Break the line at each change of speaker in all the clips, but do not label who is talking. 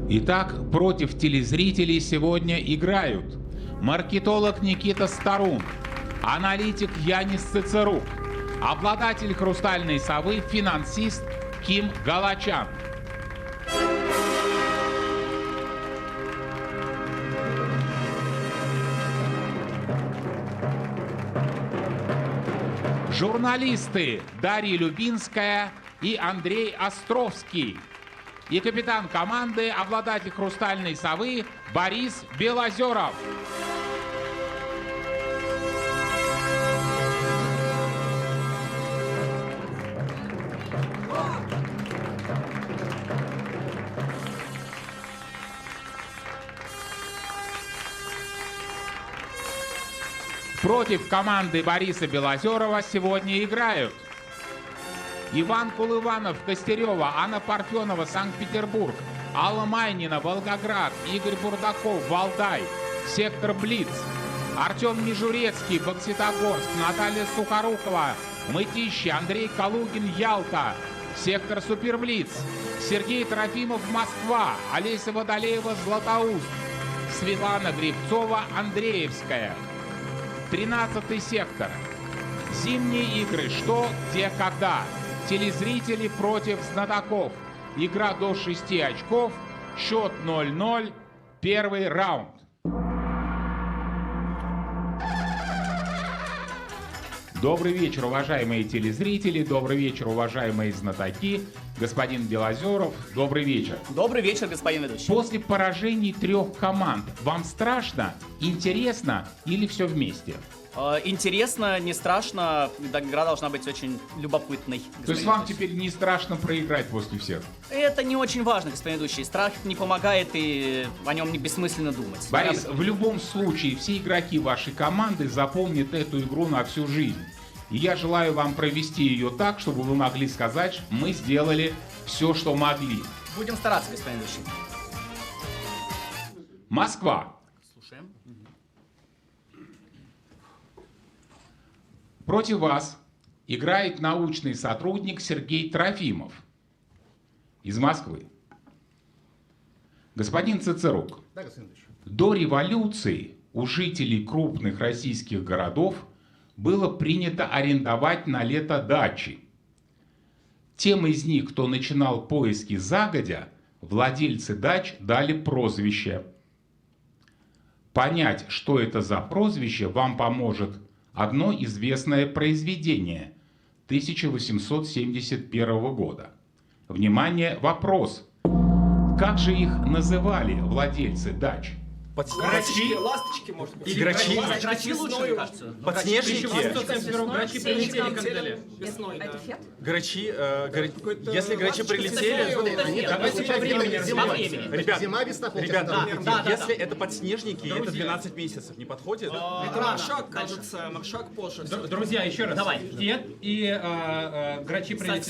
Итак, против телезрителей сегодня играют маркетолог Никита Старун, аналитик Янис Цицерук, обладатель «Хрустальной совы», финансист Ким Галачян. Журналисты Дарья Любинская и Андрей Островский. И капитан команды, обладатель «Хрустальной совы» Борис Белозеров. Против команды Бориса Белозерова сегодня играют Иван Кулыванов, Костерева, Анна Парфенова, Санкт-Петербург, Алла Майнина, Волгоград, Игорь Бурдаков, Валдай, сектор Блиц, Артем Межурецкий, Бокситогорск, Наталья Сухорукова, Мытищи, Андрей Калугин, Ялта, сектор Суперблиц, Сергей Трофимов, Москва, Олеся Водолеева, Златоуст, Светлана Гребцова, Андреевская. 13-й сектор. Зимние игры «Что, где, когда». Телезрители против знатоков. Игра до 6 очков. Счет 0-0. Первый раунд. Добрый вечер, уважаемые телезрители. Добрый вечер, уважаемые знатоки. Господин Белозеров, добрый вечер. Добрый вечер, господин ведущий. После поражений 3 команд вам страшно, интересно или все вместе?
Интересно, не страшно. Игра должна быть очень любопытной.
То есть вам теперь не страшно проиграть после всех?
Это не очень важно, господин ведущий. Страх не помогает, и о нем не бессмысленно думать.
Борис, в любом случае все игроки вашей команды запомнят эту игру на всю жизнь. И я желаю вам провести ее так, чтобы вы могли сказать, мы сделали все, что могли.
Будем стараться, господин ведущий.
Москва.
Слушаем.
Против вас играет научный сотрудник Сергей Трофимов из Москвы. Господин Цицерук,
Да, господин Ильич.
до революции у жителей крупных российских городов было принято арендовать на лето дачи. Тем из них, кто начинал поиски загодя, владельцы дач дали прозвище. Понять, что это за прозвище, вам поможет одно известное произведение 1871 года. Внимание, вопрос. Как же их называли владельцы дач?
Грачи,
ласточки, может быть.
и грачи,
Грачи лучше, мне кажется.
подснежники,
Грачи прилетели, как дали.
Весной, да.
грачи, если грачи прилетели,
Давайте по времени.
ребят,
Зима, весна,
ребят,
полтора.
если это подснежники, это 12 месяцев, не подходит?
Это
Маршак, кажется, Маршак позже.
Друзья, еще раз.
Давай.
Дед и грачи прилетели.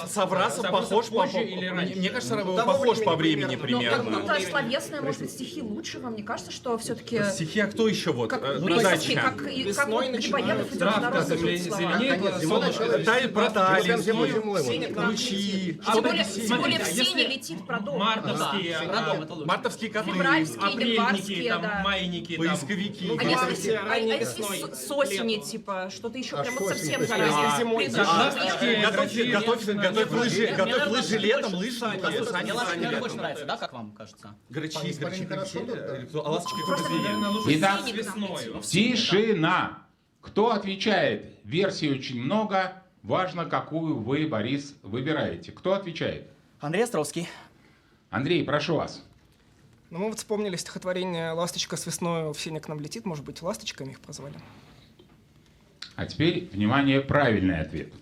Саврасов похож по...
позже или раньше?
Мне кажется, похож по времени
Ну,
примерно.
как-то словесное, может быть, стихи лучше. Вам не кажется, что все-таки...
Стихи, а кто еще вот?
Как
Ну,
присказки,
дача.
как вот Грибоедов идет
Травка
народный труд слова.
зеленеет, солнышко.
Про талию,
Зимой,
ключи,
Тем более в
смотрите,
сене летит про дом.
Мартовские,
Родом, это лучше.
мартовские коты,
Февральские,
апрельники,
январские,
там,
да.
майники, там.
поисковики.
А если
ранней весной,
с осени, типа, что-то еще прям вот
с осени,
совсем
то есть
заранее.
зимой,
Готовь лыжи летом, лыжи.
Мне ласточки больше нравится, да, как вам кажется?
Грачи
Парень хорошо,
прилетели.
да.
А ласточки кто
Наверное, лучше
Итак,
весною.
тишина. Кто отвечает? Версий очень много. Важно, какую вы, Борис, выбираете. Кто отвечает?
Андрей Островский.
Андрей, прошу вас.
Ну, мы вот вспомнили стихотворение «Ласточка с весною в сене к нам летит». Может быть, ласточками их прозвали?
А теперь, внимание, правильный ответ.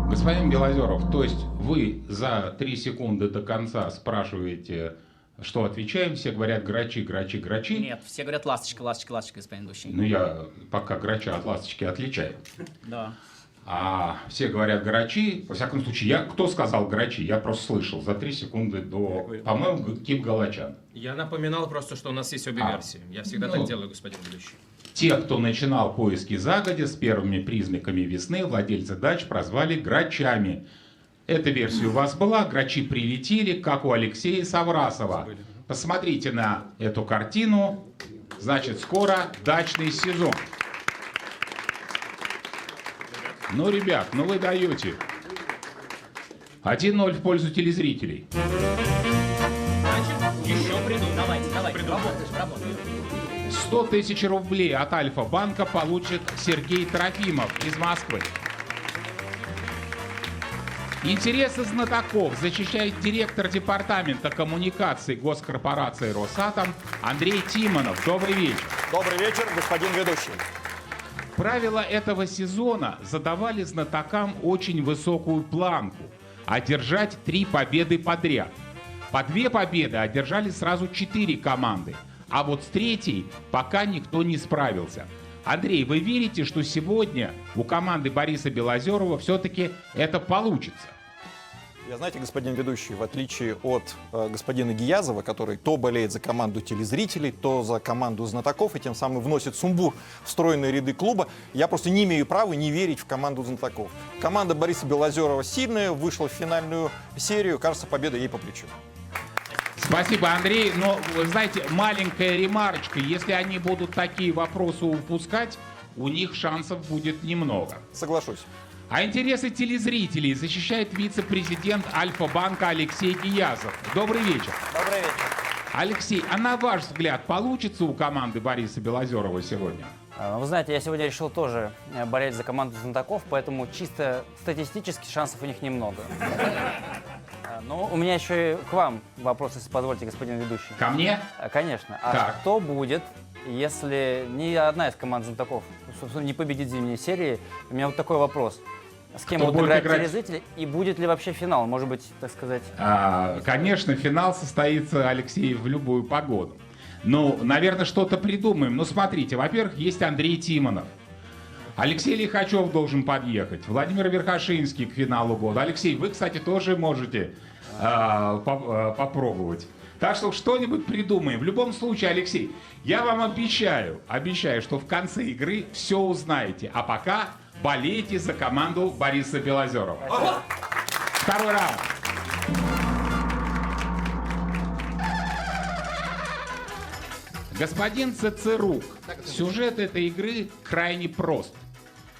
Господин Белозеров, то есть вы за 3 секунды до конца спрашиваете, что отвечаем, все говорят грачи, грачи, грачи.
Нет, все говорят ласточка, ласточка, ласточка, господин ведущий.
Ну, я пока грача от ласточки отличаю.
Да.
А все говорят грачи. Во всяком случае, кто сказал грачи? Я просто слышал за 3 секунды до, по-моему, Ким Галачян.
Я напоминал просто, что у нас есть обе версии. Я всегда так делаю, господин ведущий.
Те, кто начинал поиски загодя с первыми признаками весны, владельцы дач прозвали грачами. Эта версия у вас была, грачи прилетели, как у Алексея Саврасова. Посмотрите на эту картину. Значит, скоро дачный сезон. Ну, ребят, ну вы даете. 1-0 в пользу телезрителей.
Еще приду. Давайте, работаешь.
100 тысяч рублей от Альфа-банка получит Сергей Трофимов из Москвы. Интересы знатоков защищает директор департамента коммуникаций госкорпорации «Росатом» Андрей Тимонов. Добрый вечер.
Добрый вечер, господин ведущий.
Правила этого сезона задавали знатокам очень высокую планку – одержать 3 победы подряд. По 2 победы одержали сразу 4 команды, а вот с 3-й пока никто не справился. Андрей, вы верите, что сегодня у команды Бориса Белозерова все-таки это получится?
Я, знаете, господин ведущий, в отличие от господина Гиязова, который то болеет за команду телезрителей, то за команду знатоков, и тем самым вносит сумбур в стройные ряды клуба, я просто не имею права не верить в команду знатоков. Команда Бориса Белозерова сильная, вышла в финальную серию, кажется, победа ей по плечу.
Спасибо, Андрей. Но, вы знаете, маленькая ремарочка. Если они будут такие вопросы упускать, у них шансов будет немного.
Соглашусь.
А интересы телезрителей защищает вице-президент Альфа-банка Алексей Гиязов. Добрый вечер.
Добрый вечер.
Алексей, а на ваш взгляд, получится у команды Бориса Белозерова сегодня?
Вы знаете, я сегодня решил тоже болеть за команду знатоков, поэтому чисто статистически шансов у них немного. Но у меня еще и к вам вопрос, если позволите, господин ведущий.
Ко мне?
Конечно. А
Так.
что будет, если ни одна из команд знатоков, собственно, не победит зимней серии? У меня вот такой вопрос. С кем
Кто
будут
будет
играть
играть?
телезрители? И будет ли вообще финал? Может быть, так сказать...
Конечно, финал состоится, Алексей, в любую погоду. Ну, наверное, что-то придумаем. Ну, смотрите, во-первых, есть Андрей Тимонов. Алексей Лихачев должен подъехать. Владимир Верхошинский к финалу года. Алексей, вы, кстати, тоже можете попробовать. Так что что-нибудь придумаем. В любом случае, Алексей, я вам обещаю, что в конце игры все узнаете. А пока болейте за команду Бориса Белозерова. Второй раунд. Господин Цицерук, сюжет этой игры крайне прост.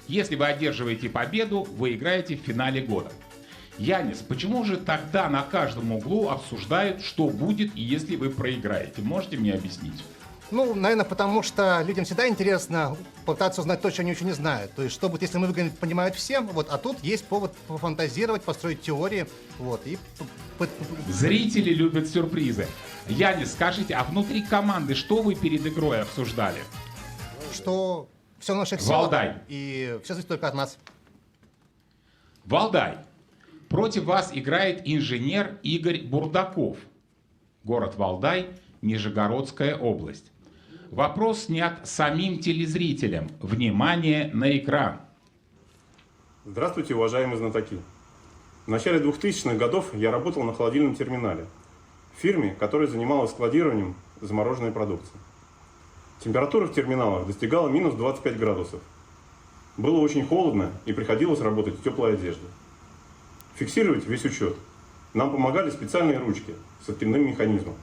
Если вы одерживаете победу, вы играете в финале года. Янис, почему же тогда на каждом углу обсуждают, что будет, если вы проиграете? Можете мне объяснить?
Ну, наверное, потому что людям всегда интересно пытаться узнать то, что они еще не знают. То есть, что будет, если мы выиграем, понимают всем, вот, а тут есть повод пофантазировать, построить теории, вот, и...
Зрители любят сюрпризы. Янис, скажите, а внутри команды что вы перед игрой обсуждали?
Что все в наших силах,
Валдай.
и все зависит только от нас.
Валдай, против вас играет инженер Игорь Бурдаков. Город Валдай, Нижегородская область. Вопрос снят самим телезрителям. Внимание на экран.
Здравствуйте, уважаемые знатоки. В начале 2000-х годов я работал на холодильном терминале в фирме, которая занималась складированием замороженной продукции. Температура в терминалах достигала минус 25 градусов. Было очень холодно и приходилось работать в теплой одежде. Фиксировать весь учет нам помогали специальные ручки с откидным механизмом.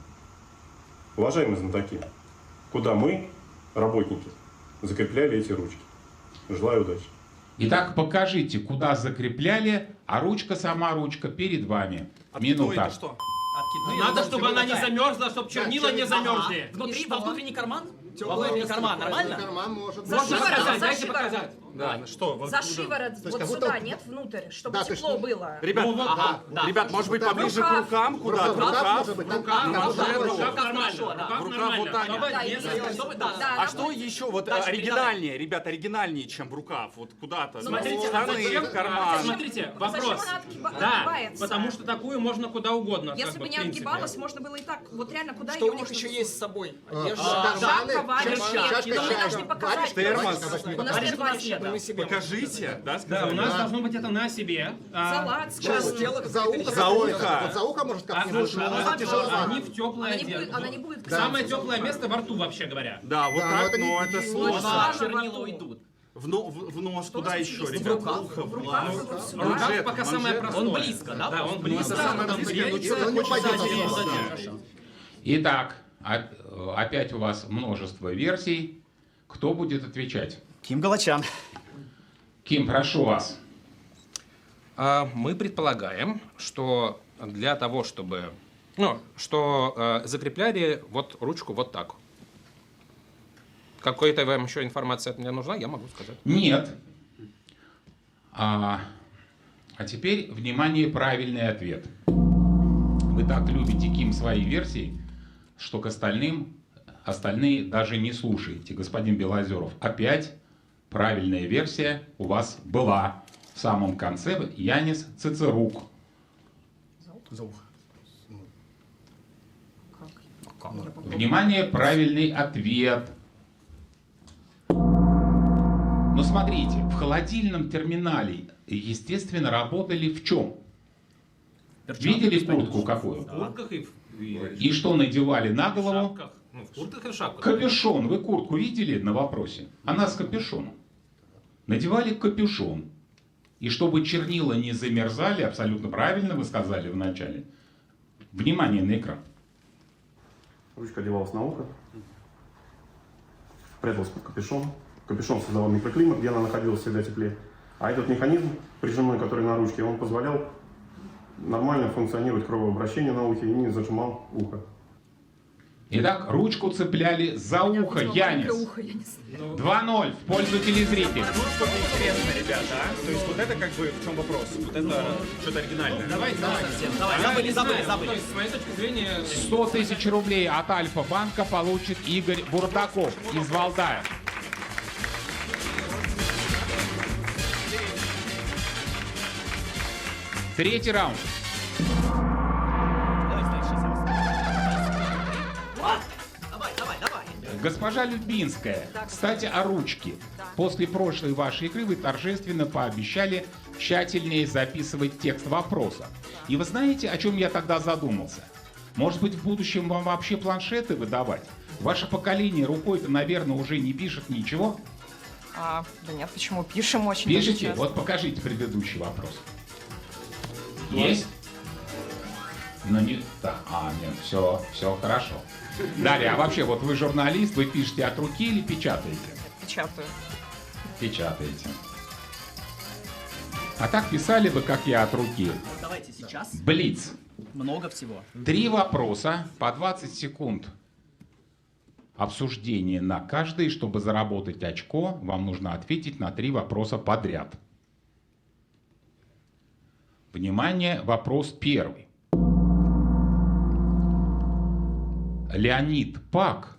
Уважаемые знатоки, куда мы, работники, закрепляли эти ручки? Желаю удачи.
Итак, покажите, куда закрепляли, а ручка, сама ручка перед вами. Минута.
Надо, чтобы она не замерзла, чтобы чернила не замерзли.
Внутренний карман?
Теплый
карман, нормально?
Карман может...
За шиворот, за
Дайте
шиворот.
показать.
Да, что?
За шиворот,
есть
вот
как будто-
сюда, нет, внутрь, чтобы
Да, то
тепло
есть-
было.
Ребят, ребят, может быть, поближе к рукам куда-то?
В рукав, может быть,
Рука,
так,
Хорошо, да.
В рукав вот так.
Да, и- да,
А
она
что
будет-
еще вот
Дальше
оригинальнее, ребят, оригинальнее, чем в рукав? Вот куда-то.
Смотрите,
штаны,
зачем?
в карман.
Смотрите,
Зачем
вопрос.
она
Да,
отгибается?
потому что такую можно куда угодно.
Если
как
бы
в
не
принципе.
отгибалась, можно было и так, вот реально, куда
Что
ее
у них
можно
еще
засунуть?
есть с собой?
Шапка, варежки.
чашка
Но мы
чая.
должны показать.
термос.
У нас нет варежки.
Мы себе.
Покажите, да,
Да,
сказали?
у нас должно быть это на себе.
Салат с
За
красным.
за ухо.
За ухо.
Вот за ухо может как
Слушай,
она тяжело.
они в теплой
Она не будет,
одежде.
она не будет.
Самое теплое место во рту, вообще говоря.
Да, вот
Да, но
так,
это не-
но это
не-
сложно.
Сложно.
Чернила уйдут.
В нос, куда еще,
В
ребят?
рукав,
Ухо,
в рукав,
глаз.
вот сюда.
Рукав пока самое простое.
Он близко, да?
Да, он
Ну,
близко.
самое
Там
близкое,
приедет,
ну, человек
хочет
хочет
дать
дать
ему
ему
задание.
Хорошо.
Итак, опять у вас множество версий. Кто будет отвечать?
Ким Галачан.
Ким, прошу вас.
Мы предполагаем, что для того, чтобы... Ну, что закрепляли вот ручку вот так. Какая-то вам еще информация от меня нужна, я могу сказать.
Нет. А теперь, внимание, правильный ответ. Вы так любите, Ким, свои версии, что к остальные даже не слушаете. Господин Белозеров, опять правильная версия у вас была. В самом конце Янис Цицерук.
За ухо.
Внимание, правильный ответ. Но смотрите, в холодильном терминале, естественно, работали в чем? Видели куртку какую?
В куртках и
И что надевали на
в
голову?
шапках. Ну, в куртках и в шапках.
Капюшон. Вы куртку видели на вопросе? Она с капюшоном. Надевали капюшон. И чтобы чернила не замерзали, абсолютно правильно вы сказали в начале. Внимание на экран.
Ручка одевалась на ухо, пряталась под капюшон. Капюшон создавал микроклимат, где она находилась всегда теплее. А этот механизм прижимной, который на ручке, он позволял нормально функционировать кровообращение на ухе и не зажимал ухо.
Итак, ручку цепляли за ухо. Янис.
Ухо, я не знаю.
2-0 в пользу телезрителей.
Тут что-то интересное, ребята, а? То есть вот это как бы в чем вопрос? Вот это что-то оригинальное.
Давай.
Давай, забыли.
То есть, с моей точки зрения...
100 тысяч рублей от Альфа-банка получит Игорь Бурдаков из Валдая. Третий раунд.
Давай.
Госпожа Любинская, кстати, о ручке. После прошлой вашей игры вы торжественно пообещали тщательнее записывать текст вопроса. И вы знаете, о чем я тогда задумался? Может быть, в будущем вам вообще планшеты выдавать? Ваше поколение рукой-то, наверное, уже не пишет ничего.
Да нет, почему? Пишем очень
Пишите?
часто.
Вот покажите предыдущий вопрос. Есть? Ну не... Да. Нет, все хорошо. Дарья, а вообще, вот вы журналист, вы пишете от руки или печатаете?
Печатаю.
Печатаете. А так писали бы, как я, от руки.
Давайте сейчас.
Блиц.
Много всего.
3 вопроса по 20 секунд. Обсуждение на каждый. Чтобы заработать очко, вам нужно ответить на 3 вопроса подряд. Внимание, вопрос первый. Леонид Пак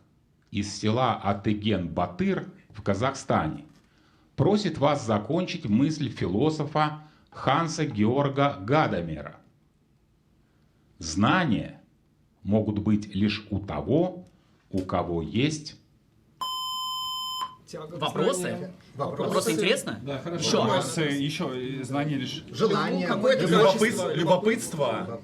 из села Атыген-Батыр в Казахстане просит вас закончить мысль философа Ханса Георга Гадамера. Знания могут быть лишь у того, у кого есть...
Тяга к
Вопросы?
знанию.
Вопросы интересно?
Да, хорошо.
Еще.
Вопросы, еще знания лишь.
Желание.
Какое-то
Любопытство.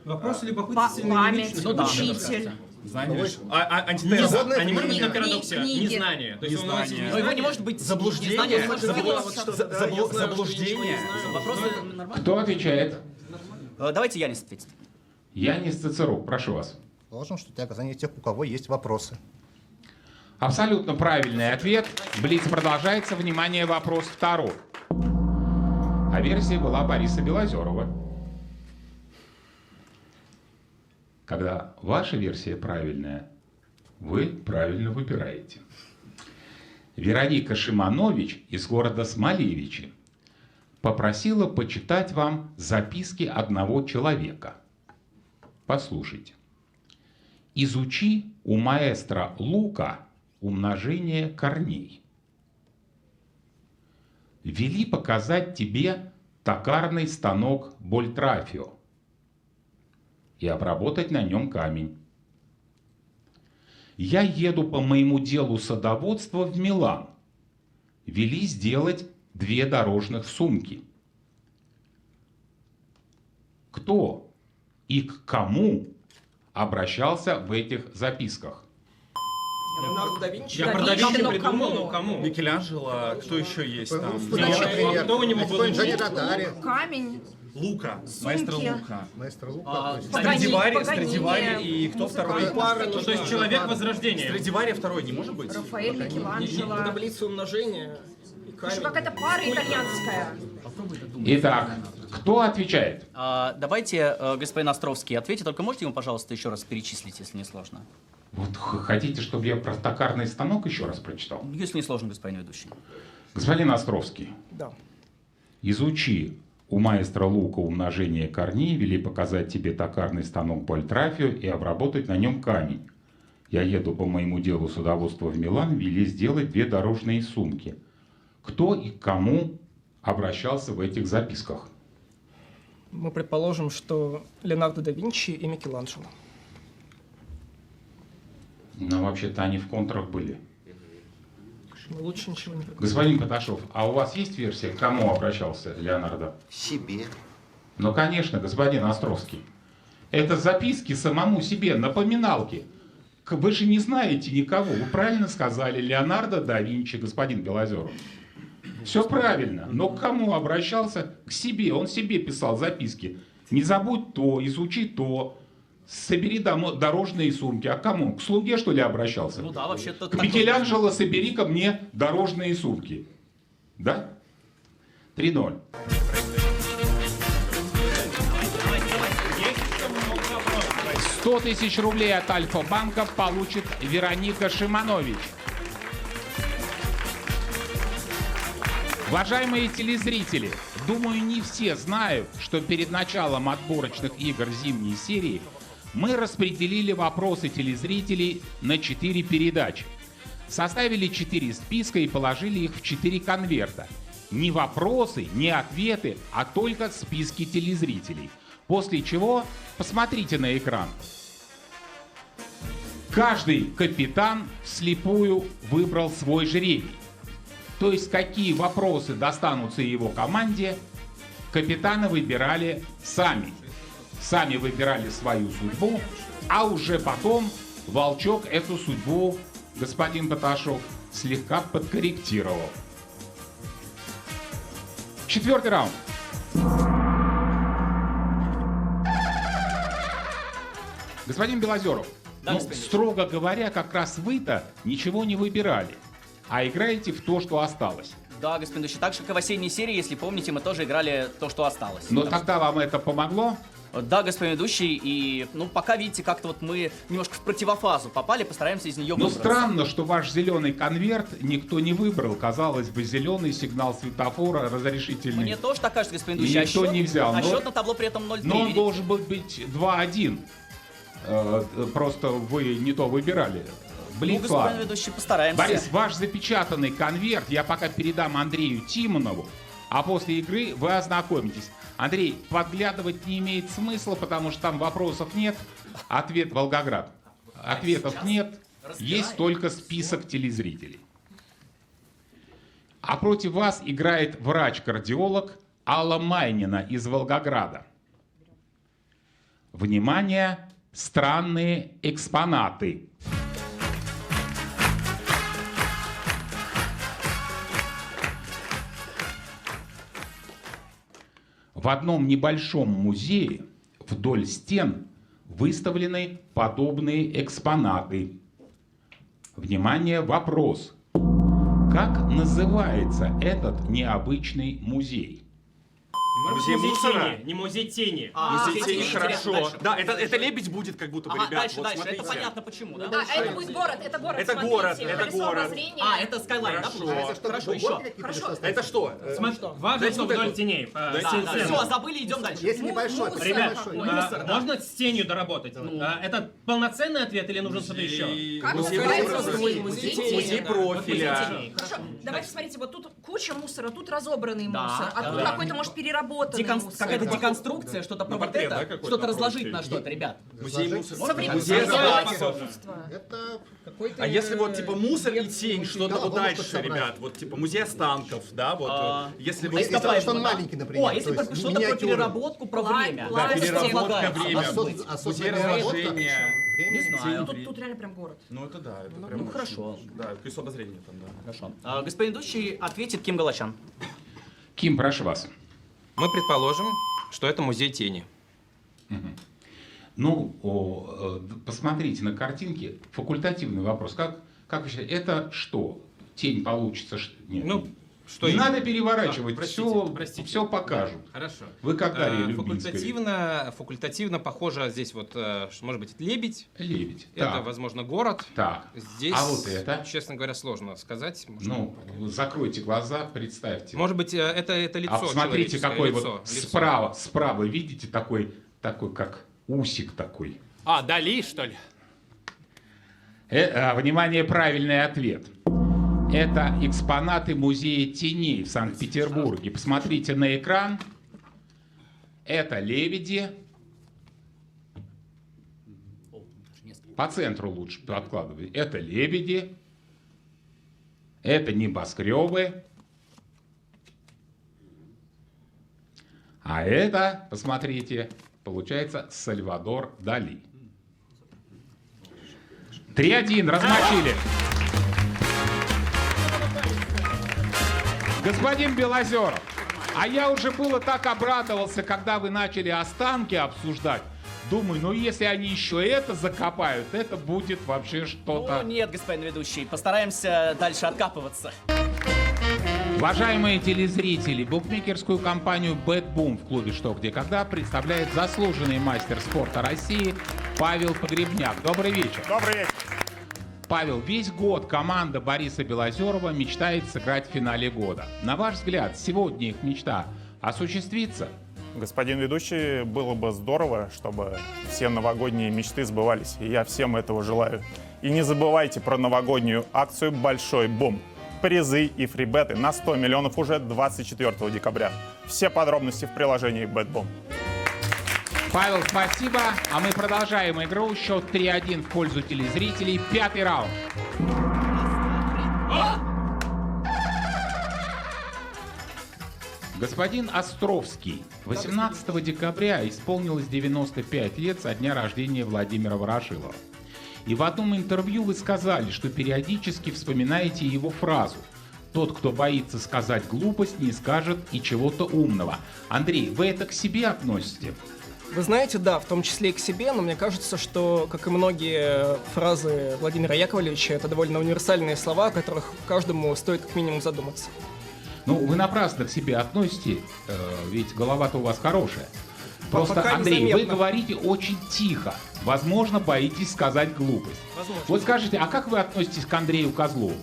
Вопросы
Память,
Ну да.
учитель.
Знания лишь.
Антитеза.
Свободное
А не может быть на
Книги,
парадоксе
книги.
незнание. То есть он носит
Незнание.
Но его не может быть
Заблуждение.
незнание, может быть философ.
Заблуждение.
Вопросы нормально?
Кто отвечает?
Давайте Янис ответит.
Янис Цицерук, прошу вас.
Положим, что тяга к знанию тех, у кого есть вопросы.
Абсолютно правильный ответ. Блиц продолжается. Внимание, вопрос второй. А версия была Бориса Белозерова. Когда ваша версия правильная, вы правильно выбираете. Вероника Шиманович из города Смолевичи попросила почитать вам записки одного человека. Послушайте. Изучи у маэстро Лука умножение корней. Вели показать тебе токарный станок Больтрафио и обработать на нем камень. Я еду по моему делу садоводства в Милан. Вели сделать 2 дорожных сумки. Кто и к кому обращался в этих записках?
Леонардо да Винчи.
Я про да Винчи
но
придумал,
кому?
но кому?
Микеланджело, кто еще есть там?
Например,
кто у него был?
Джани Ротари,
Камень,
Лука,
Сумки.
маэстро Лука.
маэстро Лука.
А,
то есть-
Паганини.
Страдивари и кто второй?
Ну, то есть человек Возрождения.
Страдивари второй не может быть?
Рафаэль, Микеланджело.
Таблица умножения. И
Слушай,
камень.
какая-то пара итальянская.
Итак, кто отвечает?
Давайте, господин Островский, ответьте, только можете ему, пожалуйста, еще раз перечислить, если не сложно?
Вот хотите, чтобы я про токарный станок еще раз прочитал?
Если не сложно, господин ведущий.
Господин Островский,
Да.
изучи у маэстро Лука умножение корней, вели показать тебе токарный станок Больтрафио и обработать на нем камень. Я еду по моему делу судоводства в Милан, вели сделать 2 дорожные сумки. Кто и к кому обращался в этих записках?
Мы предположим, что Леонардо да Винчи и Микеланджело.
Ну, вообще-то они в контрах были.
Мы лучше ничего не придумаем.
Господин Паташов, а у вас есть версия, к кому обращался Леонардо?
Себе.
Ну, конечно, господин Островский. Это записки самому себе, напоминалки. Вы же не знаете никого. Вы правильно сказали, Леонардо да Винчи, господин Белозеров. Все правильно. Но к кому обращался? К себе. Он себе писал записки. Не забудь то, изучи то. Собери дорожные сумки. А к кому? К слуге, что ли, обращался?
Ну да, вообще-то...
К Микеланджело собери ко мне дорожные сумки. Да? 3-0. $100 000 рублей от Альфа-банка получит Вероника Шиманович. Уважаемые телезрители, думаю, не все знают, что перед началом отборочных игр зимней серии мы распределили вопросы телезрителей на 4 передачи. Составили 4 списка и положили их в 4 конверта. Не вопросы, не ответы, а только списки телезрителей. После чего посмотрите на экран. Каждый капитан вслепую выбрал свой жребий. То есть какие вопросы достанутся его команде, капитаны выбирали сами. Сами выбирали свою судьбу, а уже потом Волчок эту судьбу, господин Паташов, слегка подкорректировал. 4-й раунд. Господин Белозеров,
Да,
ну,
господин.
строго говоря, как раз вы-то ничего не выбирали, а играете в то, что осталось.
Да, господин ведущий, так же, как и в осенней серии, если помните, мы тоже играли то, что осталось.
Но
Так
тогда вам это помогло?
Да, господин ведущий, и, ну, пока, видите, как-то вот мы немножко в противофазу попали, постараемся из нее
Но
выбраться.
странно, что ваш зеленый конверт никто не выбрал. Казалось бы, зеленый сигнал светофора разрешительный.
Мне тоже так кажется, господин
И
ведущий.
никто не взял,
А
но-
счет на табло при этом 0-3.
Но он
видите?
должен был быть 2-1. Просто вы не то выбирали.
Ну,
Блин,
господин
ладно.
ведущий, постараемся.
Борис, ваш запечатанный конверт я пока передам Андрею Тимонову, а после игры вы ознакомитесь. Андрей, подглядывать не имеет смысла, потому что там вопросов нет. Ответ Волгоград. Ответов нет, есть только список телезрителей. А против вас играет врач-кардиолог Алла Майнина из Волгограда. Внимание, странные экспонаты. В одном небольшом музее вдоль стен выставлены подобные экспонаты. Внимание, вопрос. Как называется этот необычный музей?
Музей мусора?
тени, не музей тени.
Музей тени,
интересно,
хорошо.
дальше.
Да, это лебедь будет как будто бы,
Ага,
ребят.
дальше,
Вот
дальше.
смотрите.
Это понятно почему, да?
Да, а это будет город, это город,
Это
смотрите,
город, это
колесо
город.
обозрения.
А, это Skyline, да?
Хорошо.
получается? Хорошо, еще.
Хорошо.
Это что?
Важно, что
вот
вдоль
это.
теней.
Все, забыли, идем дальше.
Есть небольшой,
Мусор.
совсем
Ребят,
большой.
мусор, да.
можно с тенью доработать? Это полноценный ответ или нужен что-то еще?
Как
Музей
называется
мусора.
музей?
Музей
Музей
тени.
Музей профиля.
Хорошо, давайте смотрите, вот тут куча мусора, тут разобранный
Да,
мусор, а тут
да.
какой-то, может, переработанный мусор.
Какая-то деконструкция, что-то про вот
портрет, да,
это,
какой-то
что-то
про
разложить
портрет.
на что-то, ребят.
Музей мусора.
Современный
Музей
искусство.
Это
Какой-то,
А если вот типа мусор и тень, что-то
Да,
вот
вот
дальше,
что собрать.
ребят, вот типа музей останков, да, вот если вы...
Если
ископаемого,
что он
да?
маленький, например,
О, а если
то есть
что-то про
миниатюры.
переработку, про время.
Да,
Что
переработка
разлагается,
время.
может быть.
Музей разложения
времени.
Не знаю.
Тут реально прям город.
Ну это да, это прям очень-
хорошо.
Да, колесо обозрения там, да.
Хорошо. Господин ведущий ответит Ким Галачан.
Ким, прошу вас.
Мы предположим, что это музей тени.
Ну, посмотрите на картинки. Факультативный вопрос. Как вы считаете, это что? Тень получится? Нет.
Ну, что
не
именно?
надо переворачивать,
Простите.
все покажут.
Хорошо.
Вы как Дарья Любинская?
Факультативно похоже здесь вот, может быть, это лебедь.
Лебедь.
Это,
Так.
возможно, город.
Так.
Здесь,
А вот это?
честно говоря, сложно сказать. Может,
Ну, закройте глаза, представьте.
может быть, это лицо.
А смотрите,
человеческое,
какой
лицо,
вот
лицо.
справа, видите, такой как усик такой.
А, Дали, что ли?
Внимание, правильный ответ. Это экспонаты музея теней в Санкт-Петербурге. Посмотрите на экран. Это лебеди. По центру лучше подкладывать. Это лебеди. Это небоскребы. А это, посмотрите, получается Сальвадор Дали. 3-1, размочили. Господин Белозеров, а я уже было так обрадовался, когда вы начали останки обсуждать. Думаю, ну если они еще это закопают, это будет вообще что-то...
Ну, нет, господин ведущий, постараемся дальше откапываться.
Уважаемые телезрители, букмекерскую компанию BetBoom в клубе «Что, где, когда» представляет заслуженный мастер спорта России Павел Погребняк. Добрый вечер.
Добрый вечер.
Павел, весь год команда Бориса Белозерова мечтает сыграть в финале года. На ваш взгляд, сегодня их мечта осуществится?
Господин ведущий, было бы здорово, чтобы все новогодние мечты сбывались. И я всем этого желаю. И не забывайте про новогоднюю акцию «Большой бум». Призы и фрибеты на 100 миллионов уже 24 декабря. Все подробности в приложении BetBoom.
Павел, спасибо. А мы продолжаем игру. Счет 3-1 в пользу телезрителей. 5-й раунд. Господин Островский, 18 декабря исполнилось 95 лет со дня рождения Владимира Ворошилова. И в одном интервью вы сказали, что периодически вспоминаете его фразу: «Тот, кто боится сказать глупость, не скажет и чего-то умного». Андрей, вы это к себе относите?
Вы знаете, да, в том числе и к себе, но мне кажется, что, как и многие фразы Владимира Яковлевича, это довольно универсальные слова, о которых каждому стоит как минимум задуматься.
Ну, вы напрасно к себе относите, ведь голова-то у вас хорошая. Просто,
Пока
Андрей,
незаметно.
вы говорите очень тихо. Возможно, боитесь сказать глупость.
Возможно.
Вот скажите, а как вы относитесь к Андрею Козлову?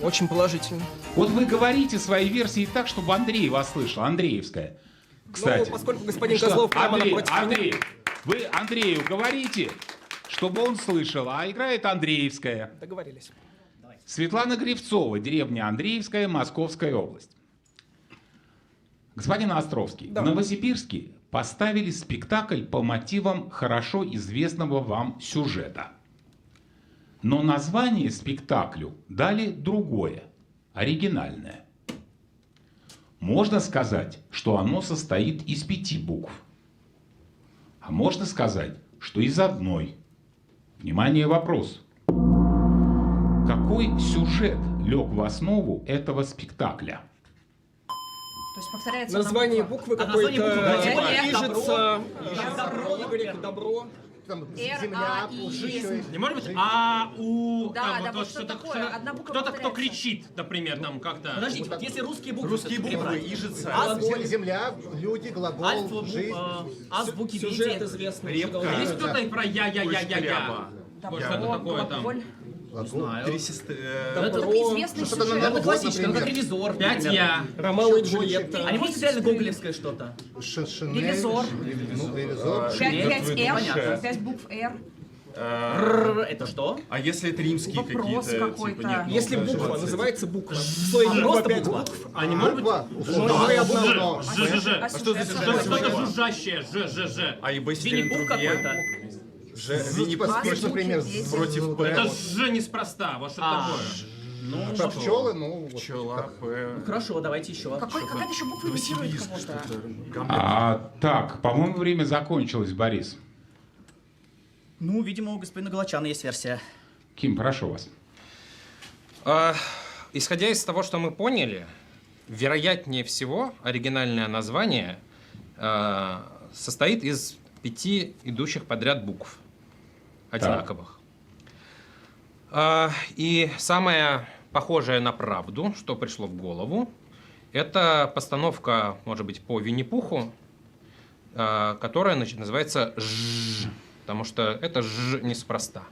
Очень положительно.
Вот вы говорите свои версии так, чтобы Андрей вас слышал. Андреевская. Кстати.
Ну, поскольку господин
Что,
Козлов прямо
Андрей,
напротив меня-
Андрей, вы Андрею говорите, чтобы он слышал, а играет Андреевская.
Договорились.
Светлана Гривцова, деревня Андреевская, Московская область. Господин Островский,
Да.
в Новосибирске поставили спектакль по мотивам хорошо известного вам сюжета. Но название спектаклю дали другое, оригинальное. Можно сказать, что оно состоит из 5 букв. А можно сказать, что из одной. Внимание, вопрос. Какой сюжет лег в основу этого спектакля?
То есть повторяется
Название
одна
буквы
название буквы, да,
какое-то
типа
движется.
добро,
Игорь, добро.
Там
Р,
земля,
А, И,
жизнь.
Не может быть А, У,
Да,
там
да,
вот
вот что такое,
что-то,
одна буква
кто-то, кто
повторяется.
кричит, например, там как-то.
Подождите, вот если русские буквы...
Русские
всё-таки
буквы,
перебрать.
ижица.
Земля, люди, глагол, жизнь.
Азбуки
Сюжет
видите.
известный.
Репка.
уже
Есть
давно.
кто-то про я-я-я-я-я. Вот что-то такое там.
Три сестры.
Это
Добро.
известный
Что-то
сюжет.
на
Это
Новый год,
классическое, ну как
например.
ревизор.
5
например.
я.
Ромео и Джульетта.
А не может быть реально гоголевское что-то?
Шинель.
Ревизор.
Ну, ревизор.
5
понятно.
Р, 5 букв Р.
Это что?
А если это римские
Вопрос
какие-то,
какой-то.
типа, нет,
Если
ну,
буква
даже
называется буква, стоит
А,
буква
просто
5
буква.
букв.
А не может быть?
Буква.
Говори одно.
Ж.
А
что за
сюжет?
сюжет?
Что-то жужжащее. Ж.
А ибо если
Винни-Пух
другие,
какой-то?
Типа спишь, например,
против П.
Это Ж неспроста. Вот что
А.
такое.
про пчелы, ну, вот.
Пчела, П.
Хорошо, давайте еще.
Какая-то еще буква имитирует кого-то.
Так, по-моему, время закончилось, Борис.
Ну, видимо, у господина Галачана есть версия.
Ким, прошу вас.
Исходя из того, что мы поняли, вероятнее всего оригинальное название состоит из 5 идущих подряд букв одинаковых. И самое похожее на правду, что пришло в голову, это постановка, может быть, по Винни-Пуху, которая называется «Ж», потому что это «Ж» неспроста.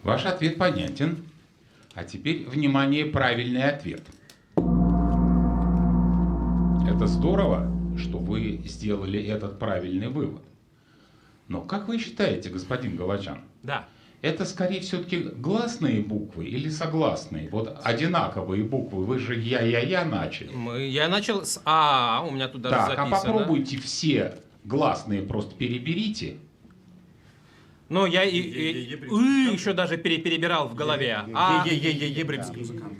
Ваш ответ понятен. А теперь, внимание, правильный ответ. Это здорово, что вы сделали этот правильный вывод. Но как вы считаете, господин Галачан?
Да.
Это скорее все-таки гласные буквы или согласные? Вот одинаковые буквы. Вы же я начали.
Я начал с А, у меня тут даже
Так,
записано.
а попробуйте все гласные просто переберите.
Ну, я еще даже перебирал в голове.
Ебремский музыкант.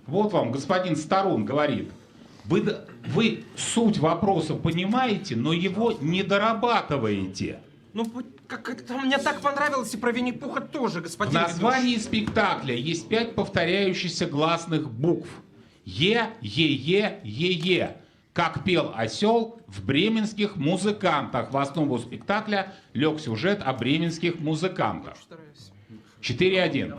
Вот вам господин Старун говорит. Вы суть вопроса понимаете, но его не дорабатываете.
Ну, как это мне так понравилось, и про Винни-Пуха тоже,
В
господин
названии спектакля есть 5 повторяющихся гласных букв. Е, Е. Как пел осел в бременских музыкантах. В основу спектакля лег сюжет о бременских музыкантах. 4-1.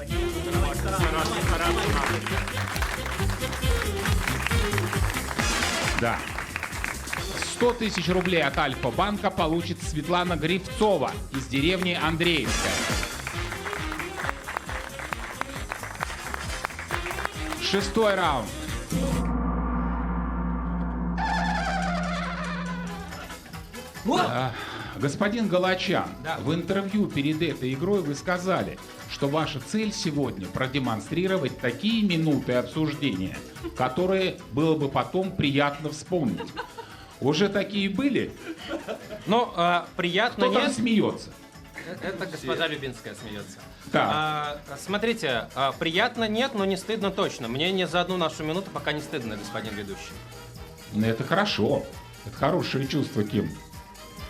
Да. 100 тысяч рублей от Альфа-банка получит Светлана Гривцова из деревни Андреевская. 6-й раунд. Господин Галачан, в интервью перед этой игрой вы сказали, что ваша цель сегодня продемонстрировать такие минуты обсуждения, которые было бы потом приятно вспомнить. Уже такие были?
Ну, приятно
Кто там
нет.
смеется?
Это госпожа Любинская смеется.
Так.
Смотрите, приятно нет, но не стыдно точно. Мне ни за одну нашу минуту пока не стыдно, господин ведущий.
Ну, это хорошо. Это хорошее чувство, Ким.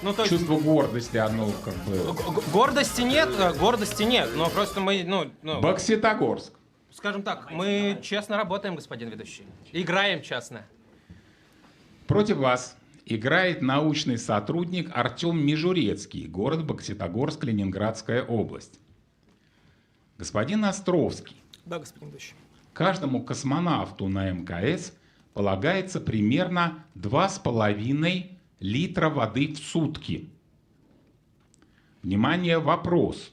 Ну, то есть,
Чувство гордости, оно как бы...
гордости нет, но просто мы,
Бокситогорск.
скажем так, мы честно работаем, господин ведущий. Играем честно.
Против вас играет научный сотрудник Артем Межурецкий, город Бокситогорск, Ленинградская область. Господин Островский,
Да, господин ведущий.
каждому космонавту на МКС полагается примерно 2,5 литра воды в сутки. Внимание, вопрос.